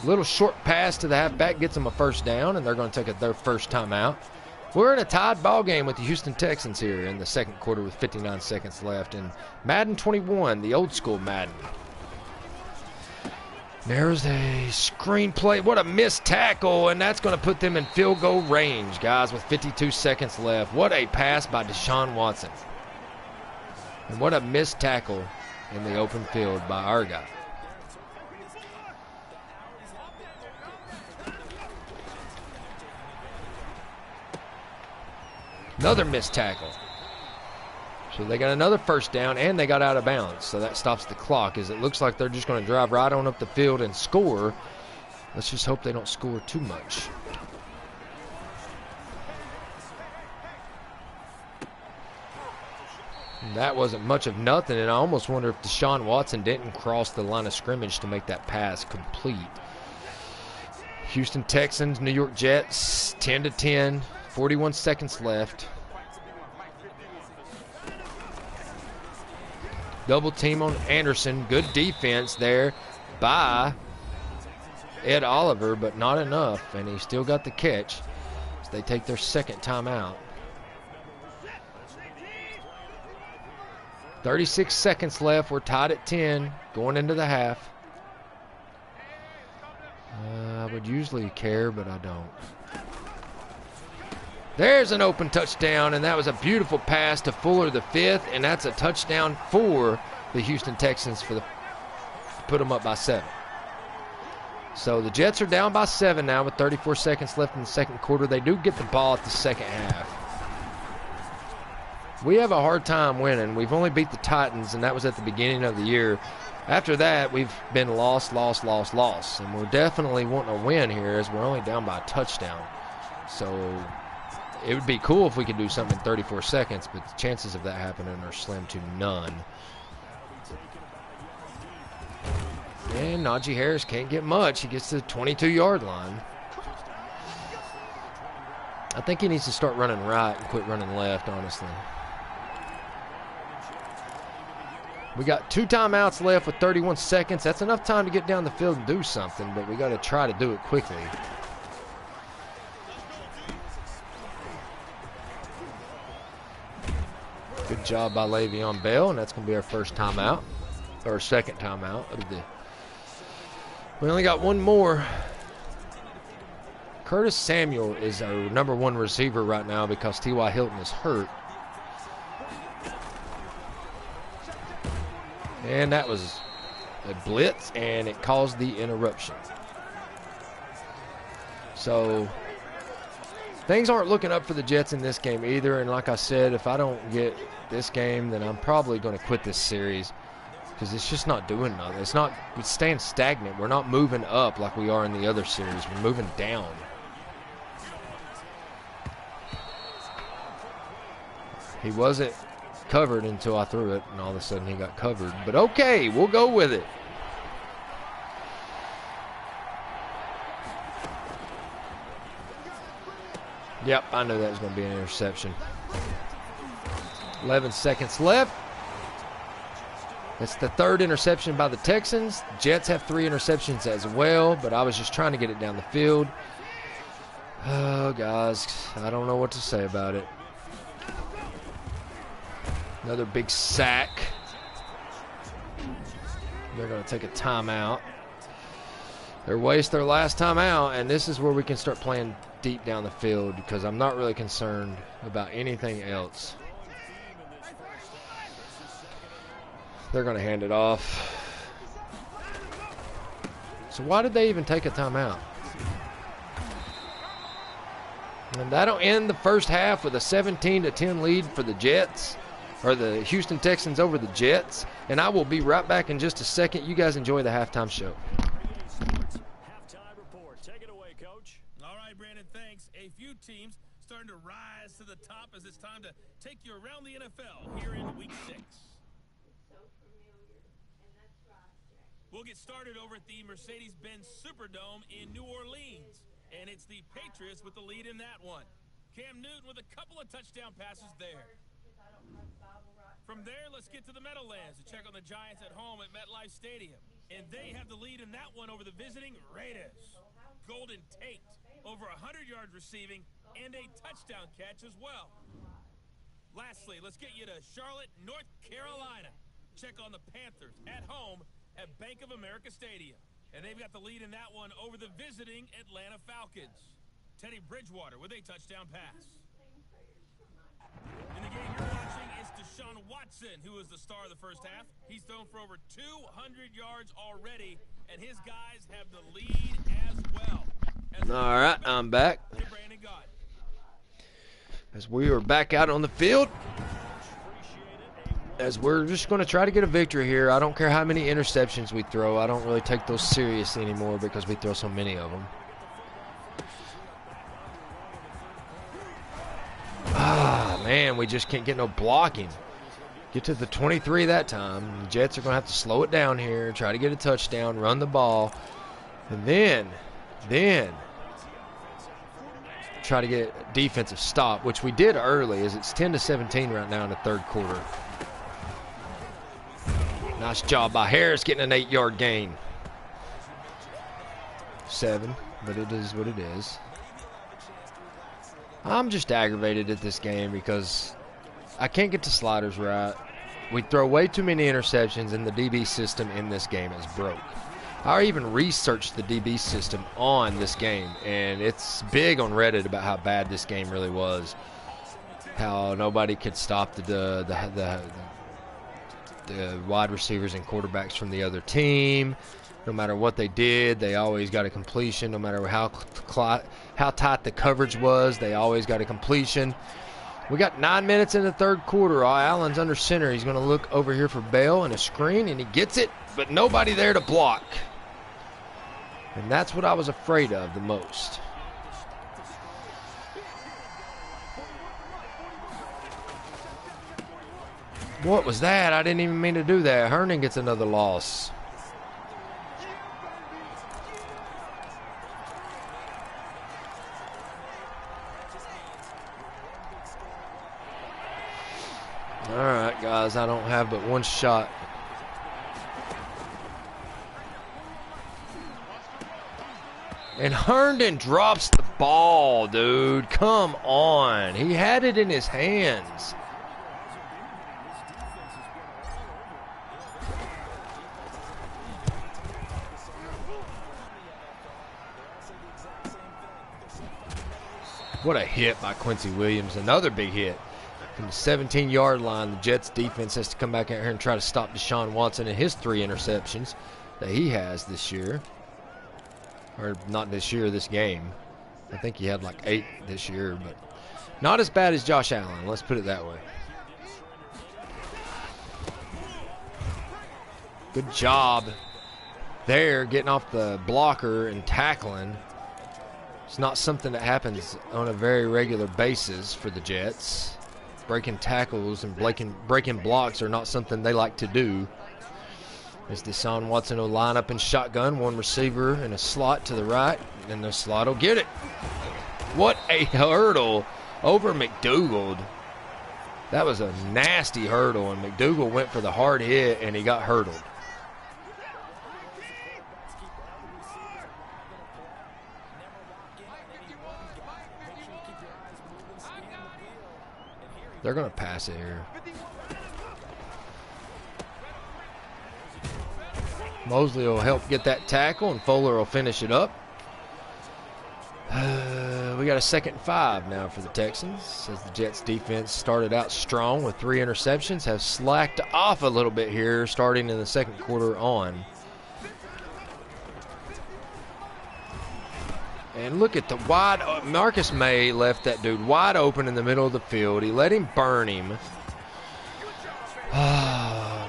Little short pass to the halfback gets them a first down, and they're going to take their first time out. We're in a tied ball game with the Houston Texans here in the second quarter with 59 seconds left. And Madden 21, the old school Madden. There's a screen play. What a missed tackle, and that's going to put them in field goal range, guys, with 52 seconds left. What a pass by Deshaun Watson. And what a missed tackle in the open field by our guy. Another missed tackle. So they got another first down, and they got out of bounds. So that stops the clock, as it looks like they're just going to drive right on up the field and score. Let's just hope they don't score too much. And that wasn't much of nothing, and I almost wonder if Deshaun Watson didn't cross the line of scrimmage to make that pass complete. Houston Texans, New York Jets, 10-10. 41 seconds left. Double team on Anderson. Good defense there by Ed Oliver, but not enough, and he still got the catch as they take their second timeout. 36 seconds left. We're tied at 10 going into the half. I would usually care, but I don't. There's an open touchdown, and that was a beautiful pass to Fuller, the 5th, and that's a touchdown for the Houston Texans to put them up by 7. So the Jets are down by 7 now with 34 seconds left in the second quarter. They do get the ball at the second half. We have a hard time winning. We've only beat the Titans, and that was at the beginning of the year. After that, we've been lost, and we're definitely wanting to win here as we're only down by a touchdown. So it would be cool if we could do something in 34 seconds, but the chances of that happening are slim to none. And Najee Harris can't get much. He gets to the 22-yard line. I think he needs to start running right and quit running left, honestly. We got 2 timeouts left with 31 seconds. That's enough time to get down the field and do something, but we got to try to do it quickly. Good job by Le'Veon Bell, and that's going to be our first timeout, or second timeout. We only got one more. Curtis Samuel is our #1 receiver right now because T.Y. Hilton is hurt. And that was a blitz, and it caused the interruption. So things aren't looking up for the Jets in this game either. And like I said, if I don't get this game, then I'm probably going to quit this series because it's just not doing nothing. It's staying stagnant. We're not moving up like we are in the other series. We're moving down. He wasn't covered until I threw it, and all of a sudden he got covered. But okay, we'll go with it. Yep, I knew that was going to be an interception. 11 seconds left. That's the 3rd interception by the Texans. Jets have 3 interceptions as well, but I was just trying to get it down the field. Oh, guys, I don't know what to say about it. Another big sack. They're going to take a timeout. They waste their last timeout, and this is where we can start playing deep down the field because I'm not really concerned about anything else. They're going to hand it off. So why did they even take a timeout? And that'll end the first half with a 17-10 lead for the Jets, or the Houston Texans over the Jets. And I will be right back in just a second. You guys enjoy the halftime show. Halftime report. Take it away, Coach. All right, Brandon, thanks. A few teams starting to rise to the top as it's time to take you around the NFL here in Week 6. We'll get started over at the Mercedes-Benz Superdome in New Orleans. And it's the Patriots with the lead in that one. Cam Newton with a couple of touchdown passes there. From there, let's get to the Meadowlands to check on the Giants at home at MetLife Stadium. And they have the lead in that one over the visiting Raiders. Golden Tate, over 100 yards receiving and a touchdown catch as well. Lastly, let's get you to Charlotte, North Carolina. Check on the Panthers at home at Bank of America Stadium. And they've got the lead in that one over the visiting Atlanta Falcons. Teddy Bridgewater with a touchdown pass. In the game you're watching is Deshaun Watson, who is the star of the first half. He's thrown for over 200 yards already, and his guys have the lead as well. All right, I'm back. As we are back out on the field, as we're just going to try to get a victory here. I don't care how many interceptions we throw. I don't really take those seriously anymore because we throw so many of them. Ah, man, we just can't get no blocking. Get to the 23 that time. The Jets are going to have to slow it down here, try to get a touchdown, run the ball, and then try to get a defensive stop, which we did early, as it's 10-17 right now in the third quarter. Nice job by Harris getting an 8-yard gain. 7, but it is what it is. I'm just aggravated at this game because I can't get the sliders right. We throw way too many interceptions, and the DB system in this game is broke. I even researched the DB system on this game, and it's big on Reddit about how bad this game really was. How nobody could stop the wide receivers and quarterbacks from the other team. No matter what they did, they always got a completion. No matter how tight the coverage was, they always got a completion. We got 9 minutes in the third quarter. Allen's under center. He's going to look over here for Bell and a screen, and he gets it, but nobody there to block. And that's what I was afraid of the most. What was that? I didn't even mean to do that. Herndon gets another loss. All right, guys, I don't have but one shot. And Herndon drops the ball, dude. Come on. He had it in his hands. What a hit by Quincy Williams. Another big hit. From the 17-yard line, the Jets defense has to come back out here and try to stop Deshaun Watson and his 3 interceptions that he has this year. Or not this year, this game. I think he had like 8 this year, but not as bad as Josh Allen. Let's put it that way. Good job there getting off the blocker and tackling. It's not something that happens on a very regular basis for the Jets. Breaking tackles and breaking blocks are not something they like to do. As Deshaun Watson will line up in shotgun, one receiver in a slot to the right, and the slot will get it. What a hurdle over McDougald. That was a nasty hurdle, and McDougald went for the hard hit, and he got hurdled. They're going to pass it here. Mosley will help get that tackle, and Fuller will finish it up. We got a 2nd and 5 now for the Texans, as the Jets defense started out strong with 3 interceptions, have slacked off a little bit here starting in the 2nd quarter on. And look at the wide, Marcus May left that dude wide open in the middle of the field. He let him burn him. I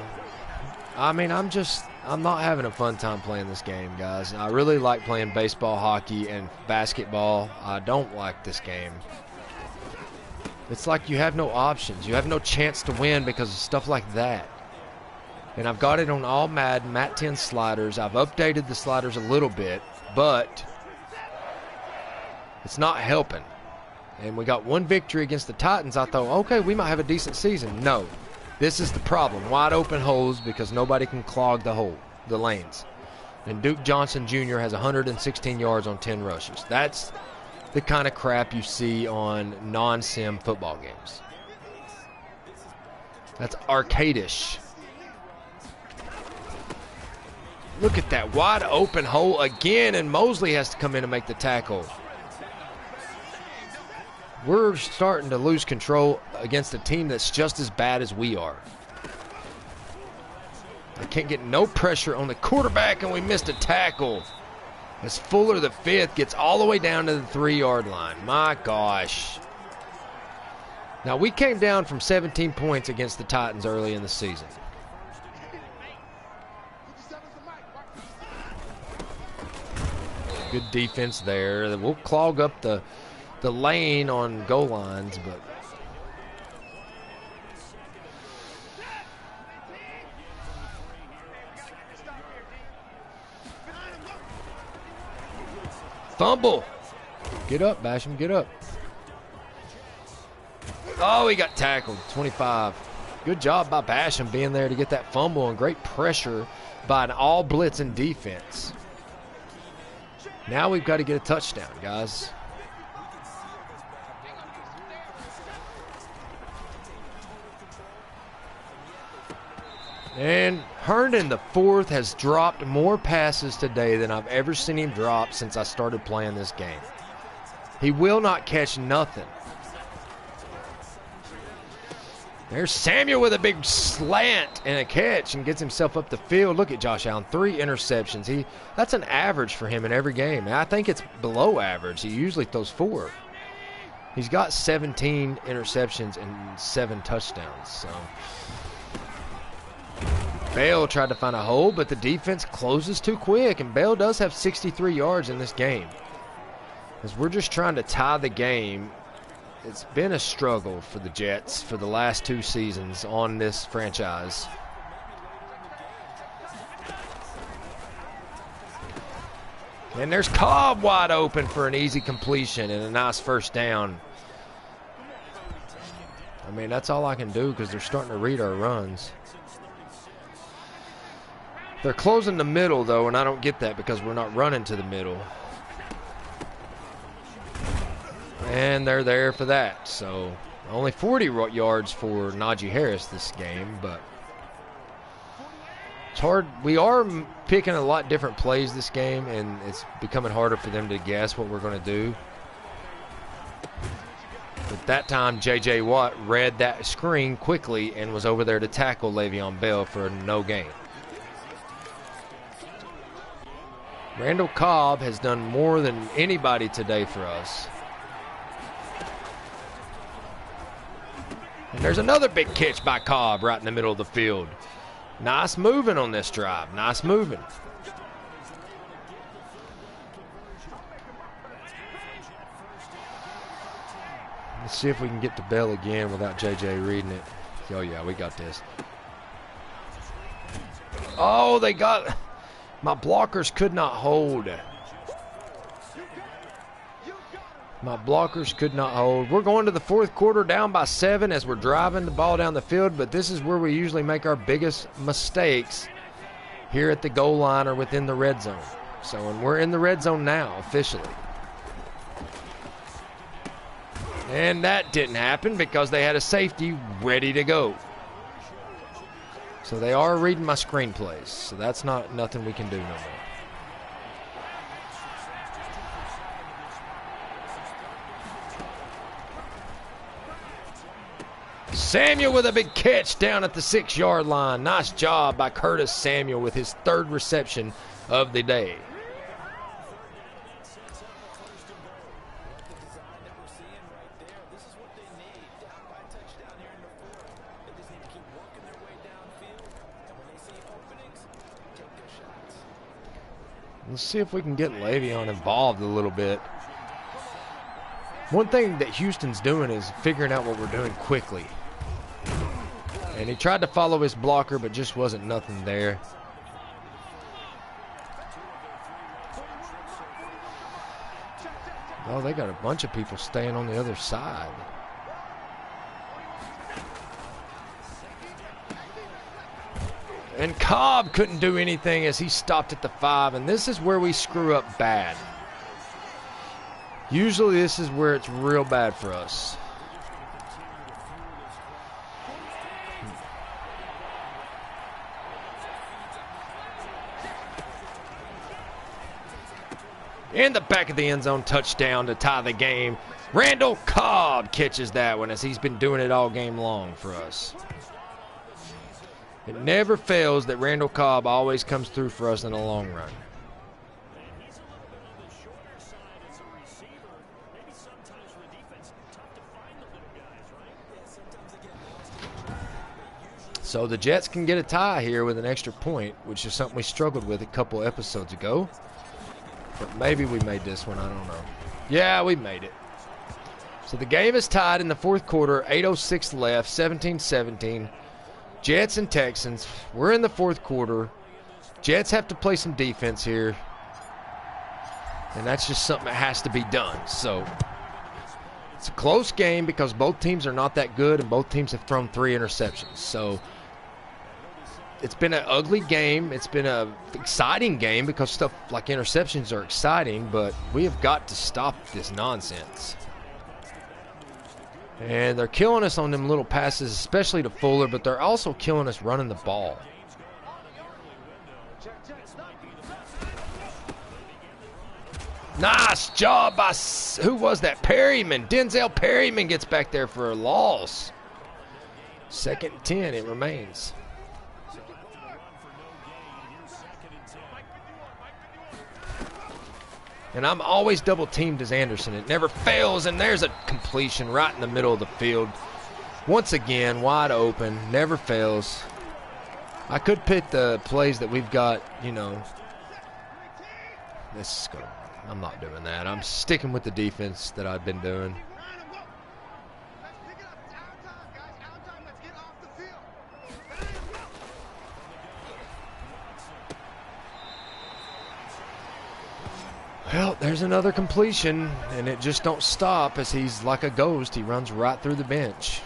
mean, I'm not having a fun time playing this game, guys. I really like playing baseball, hockey, and basketball. I don't like this game. It's like you have no options. You have no chance to win because of stuff like that. And I've got it on all Madden, Mat 10 sliders. I've updated the sliders a little bit, but it's not helping. And we got 1 victory against the Titans. I thought, okay, we might have a decent season. No. This is the problem. Wide open holes because nobody can clog the lanes. And Duke Johnson Jr. has 116 yards on 10 rushes. That's the kind of crap you see on non-sim football games. That's arcadish. Look at that wide open hole again, and Mosley has to come in and make the tackle. We're starting to lose control against a team that's just as bad as we are. I can't get no pressure on the quarterback, and we missed a tackle. As Fuller, the 5th, gets all the way down to the 3-yard line. My gosh. Now, we came down from 17 points against the Titans early in the season. Good defense there. We'll clog up the lane on goal lines, but fumble. Get up, Basham, get up. Oh, he got tackled. 25. Good job by Basham being there to get that fumble, and great pressure by an all blitzing defense. Now we've got to get a touchdown, guys. And Herndon, the 4th, has dropped more passes today than I've ever seen him drop since I started playing this game. He will not catch nothing. There's Samuel with a big slant and a catch and gets himself up the field. Look at Josh Allen, 3 interceptions. That's an average for him in every game. And I think it's below average. He usually throws 4. He's got 17 interceptions and 7 touchdowns. So Bale tried to find a hole, but the defense closes too quick, and Bale does have 63 yards in this game. As we're just trying to tie the game, it's been a struggle for the Jets for the last 2 seasons on this franchise. And there's Cobb wide open for an easy completion and a nice first down. I mean, that's all I can do because they're starting to read our runs. They're closing the middle, though, and I don't get that because we're not running to the middle. And they're there for that. So only 40 yards for Najee Harris this game, but it's hard. We are picking a lot different plays this game, and it's becoming harder for them to guess what we're going to do. But that time, J.J. Watt read that screen quickly and was over there to tackle Le'Veon Bell for a no gain. Randall Cobb has done more than anybody today for us. And there's another big catch by Cobb right in the middle of the field. Nice moving on this drive. Nice moving. Let's see if we can get to Bell again without JJ reading it. Oh, yeah, we got this. Oh, they got... My blockers could not hold. My blockers could not hold. We're going to the 4th quarter down by 7 as we're driving the ball down the field, but this is where we usually make our biggest mistakes, here at the goal line or within the red zone. So, and we're in the red zone now, officially. And that didn't happen because they had a safety ready to go. So they are reading my screenplays. So that's not nothing we can do no more. Samuel with a big catch down at the 6-yard line. Nice job by Curtis Samuel with his 3rd reception of the day. Let's see if we can get Le'Veon involved a little bit. One thing that Houston's doing is figuring out what we're doing quickly. And he tried to follow his blocker, but just wasn't nothing there. Oh, they got a bunch of people staying on the other side. And Cobb couldn't do anything as he stopped at the 5, and this is where we screw up bad. Usually this is where it's real bad for us. In the back of the end zone, touchdown to tie the game. Randall Cobb catches that one as he's been doing it all game long for us. It never fails that Randall Cobb always comes through for us in the long run. So the Jets can get a tie here with an extra point, which is something we struggled with a couple episodes ago. But maybe we made this one, I don't know. Yeah, we made it. So the game is tied in the 4th quarter, 8:06 left, 17-17. Jets and Texans, we're in the 4th quarter. Jets have to play some defense here. And that's just something that has to be done. So it's a close game because both teams are not that good and both teams have thrown 3 interceptions. So it's been an ugly game. It's been an exciting game because stuff like interceptions are exciting, but we have got to stop this nonsense. And they're killing us on them little passes, especially to Fuller, but they're also killing us running the ball. Nice job by, who was that? Perryman. Denzel Perryman gets back there for a loss. 2nd and 10, it remains. And I'm always double teamed as Anderson. It never fails, and there's a completion right in the middle of the field. Once again, wide open, never fails. I could pick the plays that we've got, you know. Let's go. I'm not doing that. I'm sticking with the defense that I've been doing. Well, there's another completion, and it just don't stop as he's like a ghost. He runs right through the bench.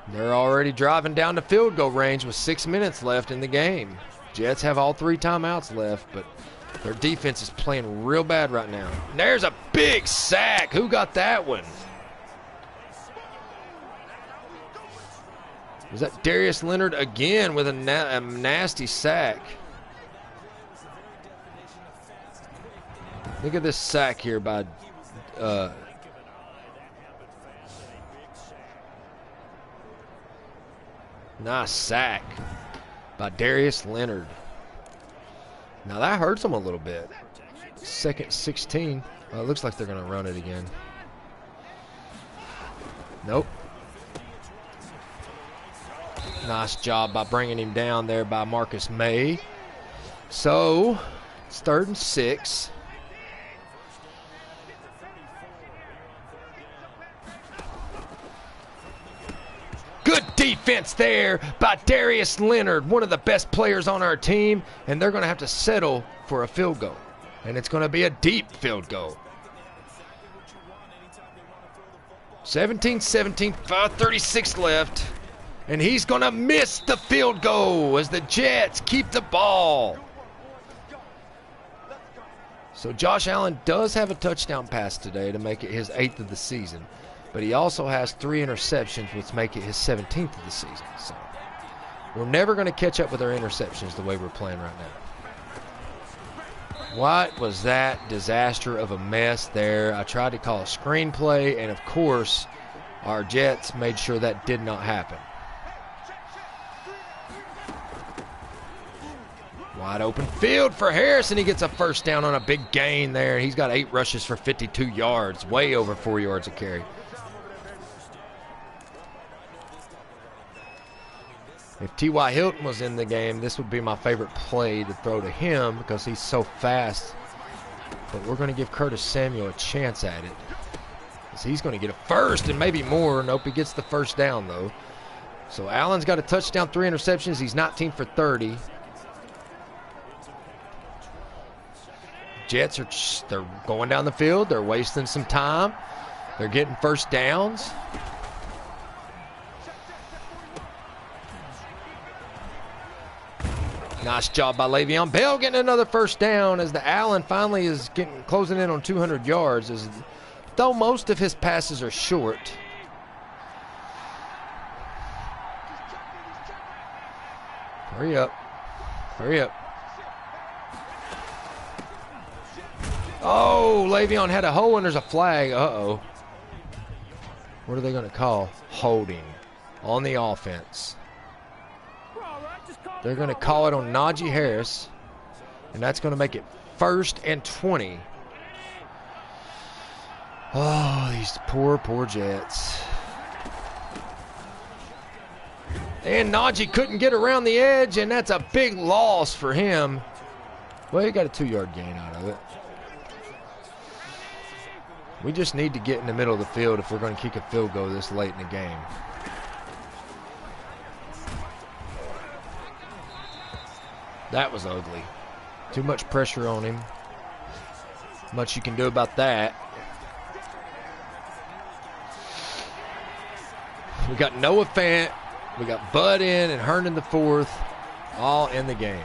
They're already driving down to field goal range with 6 minutes left in the game. Jets have all 3 timeouts left, but their defense is playing real bad right now. And there's a big sack. Who got that one? Was that Darius Leonard again with a nasty sack? Look at this sack here by nice sack by Darius Leonard. Now that hurts them a little bit. 2nd 16. It looks like they're going to run it again. Nope. Nice job by bringing him down there by Marcus May. So it's 3rd and 6. Good defense there by Darius Leonard, one of the best players on our team, and they're going to have to settle for a field goal. And it's going to be a deep field goal. 17-17, 5:36 left. And he's going to miss the field goal as the Jets keep the ball. So Josh Allen does have a touchdown pass today to make it his 8th of the season. but he also has 3 interceptions, which make it his 17th of the season. So we're never going to catch up with our interceptions the way we're playing right now. What was that disaster of a mess there? I tried to call a screenplay, and of course, our Jets made sure that did not happen. Wide open field for Harrison. He gets a first down on a big gain there. He's got 8 rushes for 52 yards, way over 4 yards a carry. If T.Y. Hilton was in the game, this would be my favorite play to throw to him because he's so fast. But we're going to give Curtis Samuel a chance at it, because he's going to get a first and maybe more. Nope, he gets the first down, though. So Allen's got a touchdown, 3 interceptions. He's 19 for 30. Jets they're going down the field. They're wasting some time. They're getting first downs. Nice job by Le'Veon Bell getting another first down as the Allen finally is closing in on 200 yards. Though most of his passes are short. Hurry up. Hurry up. Oh, Le'Veon had a hole and there's a flag. Uh-oh. What are they going to call? Holding on the offense. They're going to call it on Najee Harris, and that's going to make it 1st and 20. Oh, these poor, poor Jets. And Najee couldn't get around the edge, and that's a big loss for him. Well, he got a 2-yard gain out of it. We just need to get in the middle of the field if we're going to kick a field goal this late in the game. That was ugly. Too much pressure on him. Much you can do about that. We got Noah Fant. We got Bud in and Herndon the 4th. All in the game.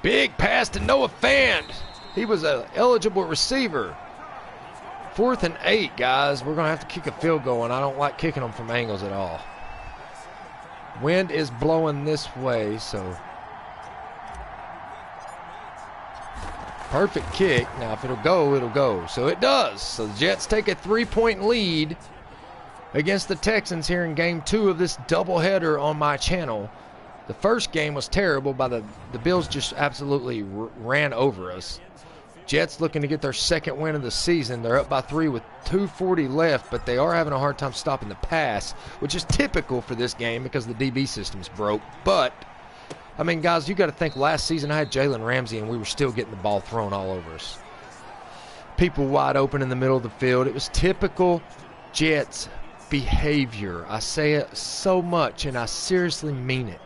Big pass to Noah Fant. He was an eligible receiver. 4th and 8, guys. We're going to have to kick a field goal, and I don't like kicking them from angles at all. Wind is blowing this way, so perfect kick. Now, if it'll go, it'll go. So it does. So the Jets take a 3-point lead against the Texans here in game 2 of this doubleheader on my channel. The first game was terrible. The Bills just absolutely ran over us. Jets looking to get their 2nd win of the season. They're up by 3 with 2:40 left, but they are having a hard time stopping the pass, which is typical for this game because the DB system's broke. But, I mean, guys, you got to think last season I had Jalen Ramsey and we were still getting the ball thrown all over us. People wide open in the middle of the field. It was typical Jets behavior. I say it so much and I seriously mean it.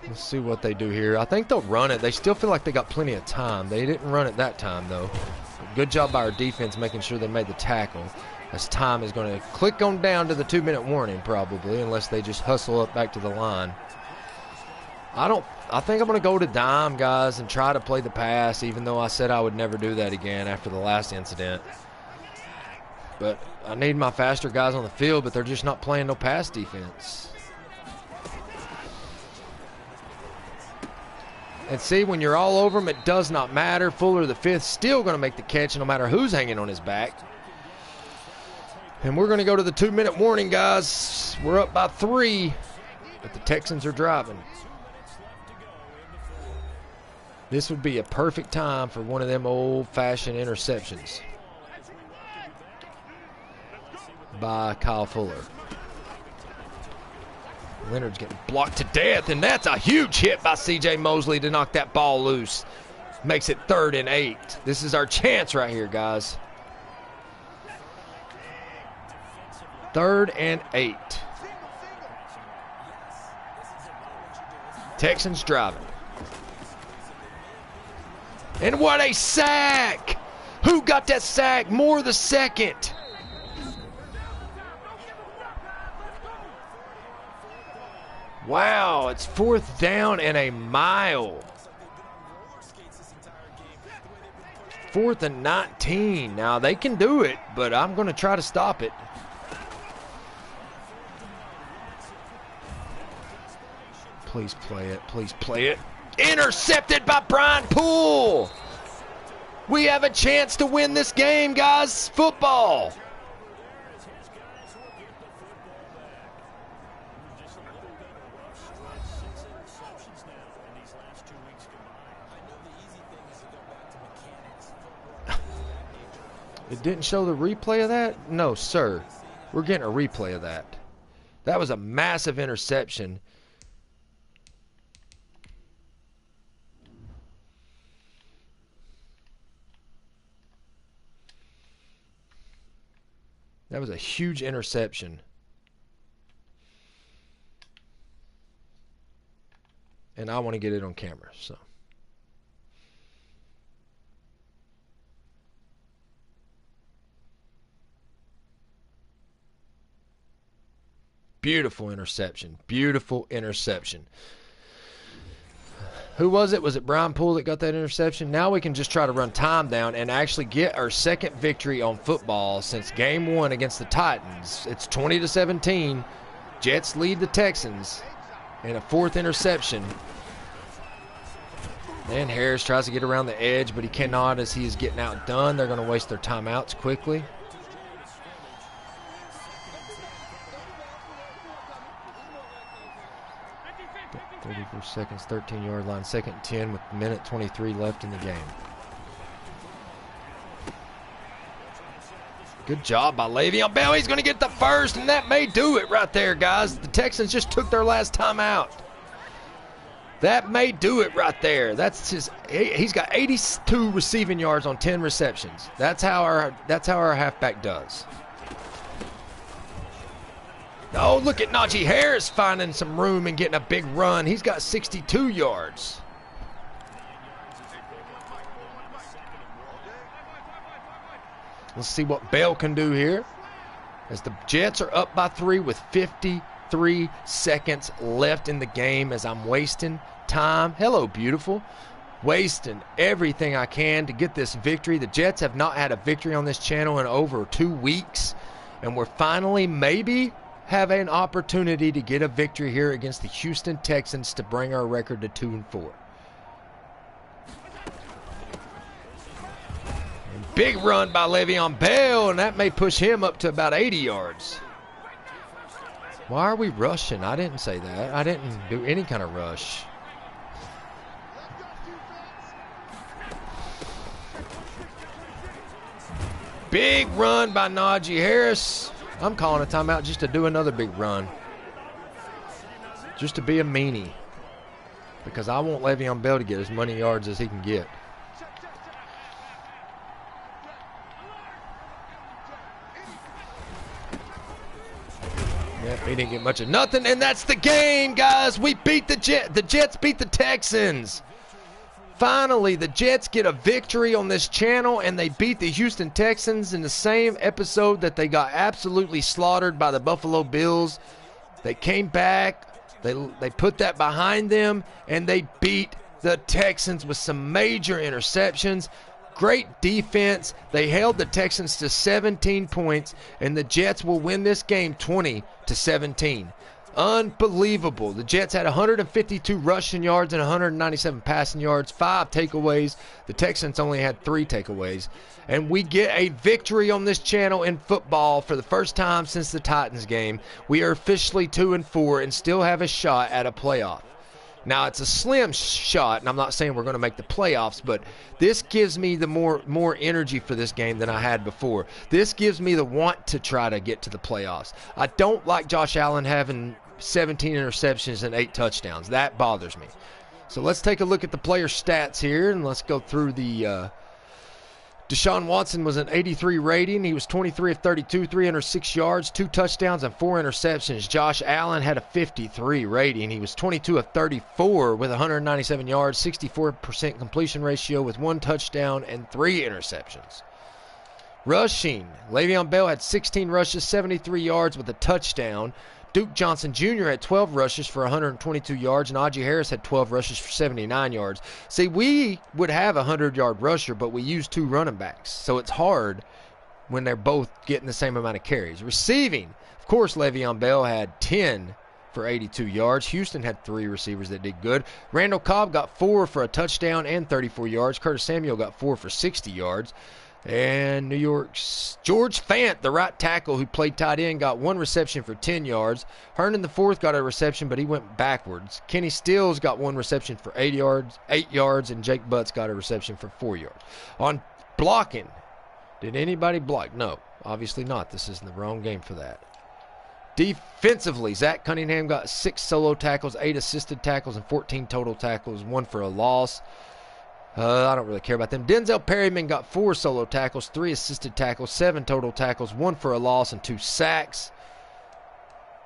Let's see what they do here. I think they'll run it. They still feel like they got plenty of time. They didn't run it that time, though. Good job by our defense making sure they made the tackle, as time is going to click on down to the 2-minute warning probably, unless they just hustle up back to the line. I think I'm going to go to dime, guys, and try to play the pass, even though I said I would never do that again after the last incident. But I need my faster guys on the field, but they're just not playing no pass defense. And see, when you're all over them, it does not matter. Fuller, the 5th, still going to make the catch no matter who's hanging on his back. And we're going to go to the 2-minute warning, guys. We're up by 3, but the Texans are driving. This would be a perfect time for one of them old-fashioned interceptions by Kyle Fuller. Leonard's getting blocked to death, and that's a huge hit by C.J. Mosley to knock that ball loose. Makes it 3rd and 8. This is our chance right here, guys. 3rd and 8. Texans driving. And what a sack! Who got that sack? Moore the 2nd. Wow, it's 4th down and a mile. 4th and 19. Now, they can do it, but I'm going to try to stop it. Please play it. Please play it. Intercepted by Brian Poole. We have a chance to win this game, guys. Football. It didn't show the replay of that? No, sir. We're getting a replay of that. That was a massive interception. That was a huge interception. And I want to get it on camera, so. Beautiful interception. Beautiful interception. Who was it? Was it Brian Poole that got that interception? Now we can just try to run time down and actually get our second victory on football since game 1 against the Titans. It's 20-17. Jets lead the Texans and a 4th interception. And Harris tries to get around the edge, but he cannot as he is getting outdone. They're going to waste their timeouts quickly. 34 seconds, 13-yard line, 2nd and 10 with a minute 23 left in the game. Good job by Le'Veon Bell. He's going to get the first, and that may do it right there, guys. The Texans just took their last timeout. That may do it right there. That's his. He's got 82 receiving yards on 10 receptions. That's how our halfback does. Oh, look at Najee Harris finding some room and getting a big run. He's got 62 yards. Let's see what Bell can do here as the Jets are up by 3 with 53 seconds left in the game as I'm wasting time. Hello, beautiful. Wasting everything I can to get this victory. The Jets have not had a victory on this channel in over 2 weeks, and we're finally maybe have an opportunity to get a victory here against the Houston Texans to bring our record to 2-4. Big run by Le'Veon Bell, and that may push him up to about 80 yards. Why are we rushing? I didn't say that. I didn't do any kind of rush. Big run by Najee Harris. I'm calling a timeout just to do another big run. Just to be a meanie. Because I want Le'Veon Bell to get as many yards as he can get. Yep, he didn't get much of nothing, and that's the game, guys. We beat the Jets. The Jets beat the Texans. Finally, the Jets get a victory on this channel, and they beat the Houston Texans in the same episode that they got absolutely slaughtered by the Buffalo Bills. They came back, they put that behind them, and they beat the Texans with some major interceptions. Great defense. They held the Texans to 17 points, and the Jets will win this game 20-17. Unbelievable. The Jets had 152 rushing yards and 197 passing yards, 5 takeaways. The Texans only had 3 takeaways. And we get a victory on this channel in football for the first time since the Titans game. We are officially 2-4 and still have a shot at a playoff. Now, it's a slim shot, and I'm not saying we're going to make the playoffs, but this gives me the more energy for this game than I had before. This gives me the want to try to get to the playoffs. I don't like Josh Allen having 17 interceptions and 8 touchdowns. That bothers me. So let's take a look at the player stats here, and let's go through the Deshaun Watson was an 83 rating. He was 23 of 32, 306 yards, 2 touchdowns, and 4 interceptions. Josh Allen had a 53 rating. He was 22 of 34 with 197 yards, 64% completion ratio with 1 touchdown and 3 interceptions. Rushing, Le'Veon Bell had 16 rushes, 73 yards with a touchdown. Duke Johnson Jr. had 12 rushes for 122 yards, and Najee Harris had 12 rushes for 79 yards. See, we would have a 100-yard rusher, but we use 2 running backs, so it's hard when they're both getting the same amount of carries. Receiving, of course, Le'Veon Bell had 10 for 82 yards. Houston had 3 receivers that did good. Randall Cobb got 4 for a touchdown and 34 yards. Curtis Samuel got 4 for 60 yards. And New York's George Fant, the right tackle who played tight end, got 1 reception for 10 yards. Herndon IV got a reception, but he went backwards. Kenny Stills got 1 reception for 8 yards, and Jake Butts got a reception for 4 yards. On blocking, did anybody block? No, obviously not. This is the wrong game for that. Defensively, Zach Cunningham got 6 solo tackles, 8 assisted tackles, and 14 total tackles, 1 for a loss. I don't really care about them. Denzel Perryman got 4 solo tackles, 3 assisted tackles, 7 total tackles, 1 for a loss, and 2 sacks.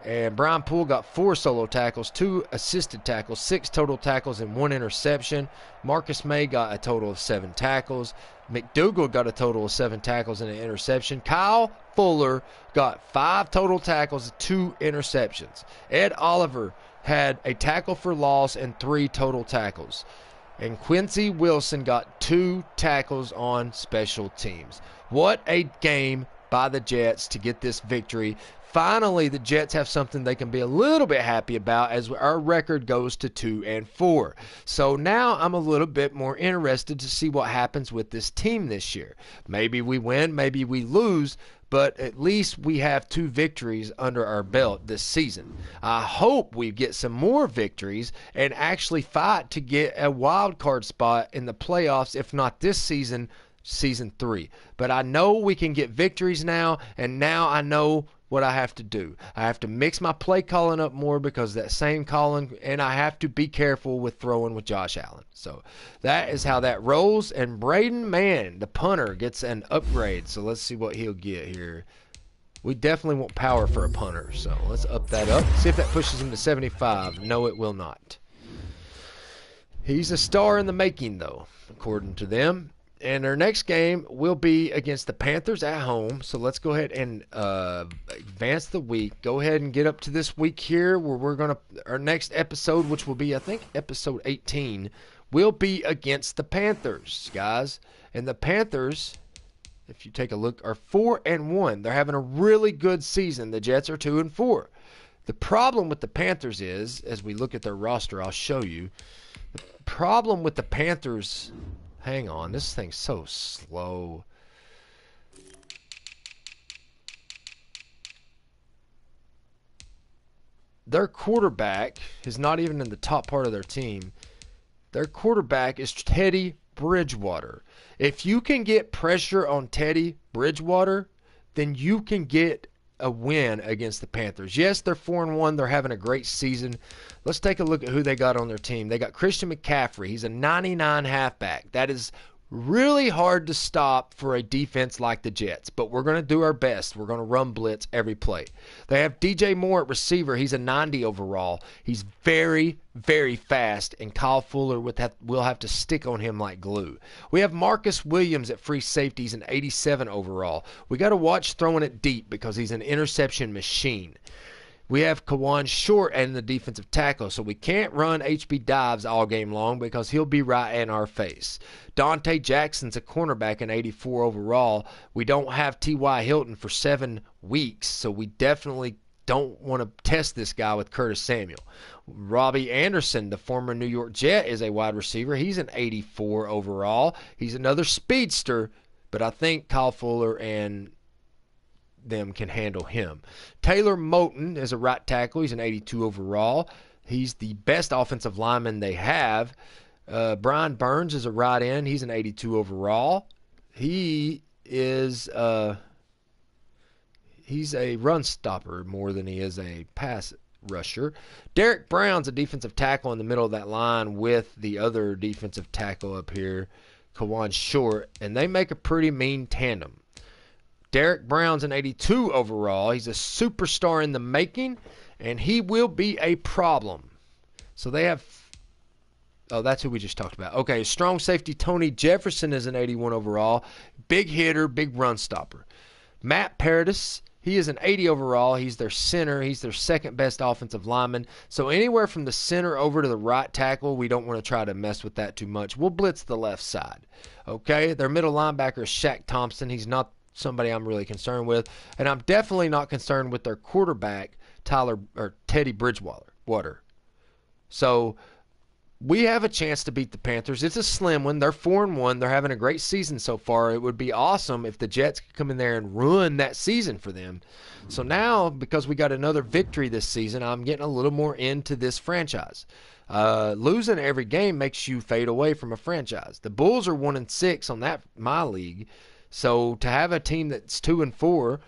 And Brian Poole got 4 solo tackles, 2 assisted tackles, 6 total tackles, and 1 interception. Marcus May got a total of 7 tackles. McDougal got a total of 7 tackles and an interception. Kyle Fuller got 5 total tackles, 2 interceptions. Ed Oliver had a tackle for loss and 3 total tackles. And Quincy Wilson got 2 tackles on special teams. What a game by the Jets to get this victory. Finally, the Jets have something they can be a little bit happy about as our record goes to 2-4. So now I'm a little bit more interested to see what happens with this team this year. Maybe we win, maybe we lose, but at least we have 2 victories under our belt this season. I hope we get some more victories and actually fight to get a wild card spot in the playoffs, if not this season, season 3. But I know we can get victories now, and now I know what I have to do. I have to mix my play calling up more because that same calling, and I have to be careful with throwing with Josh Allen. So that is how that rolls. And Braden Mann, the punter, gets an upgrade. So let's see what he'll get here. We definitely want power for a punter. So let's up that up. See if that pushes him to 75. No, it will not. He's a star in the making, though, according to them. And our next game will be against the Panthers at home. So let's go ahead and advance the week. Go ahead and get up to this week here where we're going to, our next episode, which will be, I think, episode 18, will be against the Panthers, guys. And the Panthers, if you take a look, are 4-1. They're having a really good season. The Jets are 2-4. The problem with the Panthers is, as we look at their roster, I'll show you. The problem with the Panthers... Hang on, this thing's so slow. Their quarterback is not even in the top part of their team. Their quarterback is Teddy Bridgewater. If you can get pressure on Teddy Bridgewater, then you can get a win against the Panthers. Yes, they're 4-1. They're having a great season. Let's take a look at who they got on their team. They got Christian McCaffrey. He's a 99 halfback. That is really hard to stop for a defense like the Jets, but we're going to do our best. We're going to run blitz every play. They have DJ Moore at receiver. He's a 90 overall. He's very, very fast, and Kyle Fuller will have to stick on him like glue. We have Marcus Williams at free safety. He's an 87 overall. We got to watch throwing it deep because he's an interception machine. We have Kawan Short and the defensive tackle, so we can't run HB dives all game long because he'll be right in our face. Dante Jackson's a cornerback, an 84 overall. We don't have T.Y. Hilton for 7 weeks, so we definitely don't want to test this guy with Curtis Samuel. Robbie Anderson, the former New York Jet, is a wide receiver. He's an 84 overall. He's another speedster, but I think Kyle Fuller and them can handle him. Taylor Moton is a right tackle. He's an 82 overall. He's the best offensive lineman they have. Brian Burns is a right end. He's an 82 overall. He is he's a run stopper more than he is a pass rusher. Derek Brown's a defensive tackle in the middle of that line with the other defensive tackle up here, Kawan Short, and they make a pretty mean tandem. Derek Brown's an 82 overall. He's a superstar in the making, and he will be a problem. So they have... Oh, that's who we just talked about. Okay, strong safety Tony Jefferson is an 81 overall. Big hitter, big run stopper. Matt Paradis He is an 80 overall. He's their center. He's their second best offensive lineman. So anywhere from the center over to the right tackle, we don't want to try to mess with that too much. We'll blitz the left side. Okay? Their middle linebacker is Shaq Thompson. He's not somebody I'm really concerned with. And I'm definitely not concerned with their quarterback, Teddy Bridgewater. So we have a chance to beat the Panthers. It's a slim one. They're 4-1. They're having a great season so far. It would be awesome if the Jets could come in there and ruin that season for them. So now, because we got another victory this season, I'm getting a little more into this franchise. Losing every game makes you fade away from a franchise. The Bulls are 1-6 on my league. So to have a team that's 2-4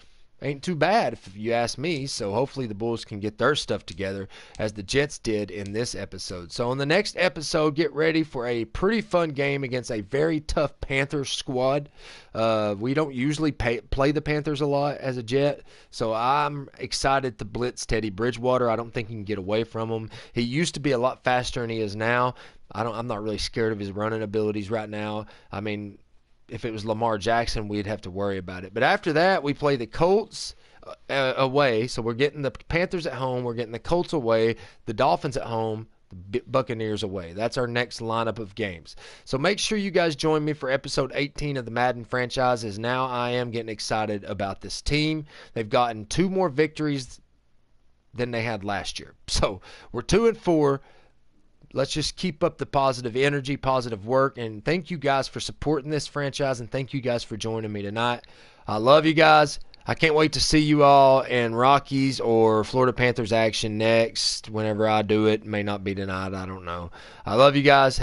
ain't too bad if you ask me. So hopefully the Bulls can get their stuff together as the Jets did in this episode. So in the next episode, get ready for a pretty fun game against a very tough Panthers squad. We don't usually play the Panthers a lot as a Jet, so I'm excited to blitz Teddy Bridgewater. I don't think he can get away from him. He used to be a lot faster than he is now. I'm not really scared of his running abilities right now. I mean, if it was Lamar Jackson, we'd have to worry about it. But after that, we play the Colts away. So we're getting the Panthers at home. We're getting the Colts away, the Dolphins at home, the Buccaneers away. That's our next lineup of games. So make sure you guys join me for episode 18 of the Madden franchise, as now I am getting excited about this team. They've gotten 2 more victories than they had last year. So we're 2-4. Let's just keep up the positive energy, positive work, and thank you guys for supporting this franchise, and thank you guys for joining me tonight. I love you guys. I can't wait to see you all in Rockies or Florida Panthers action next, whenever I do it. May not be tonight. I don't know. I love you guys.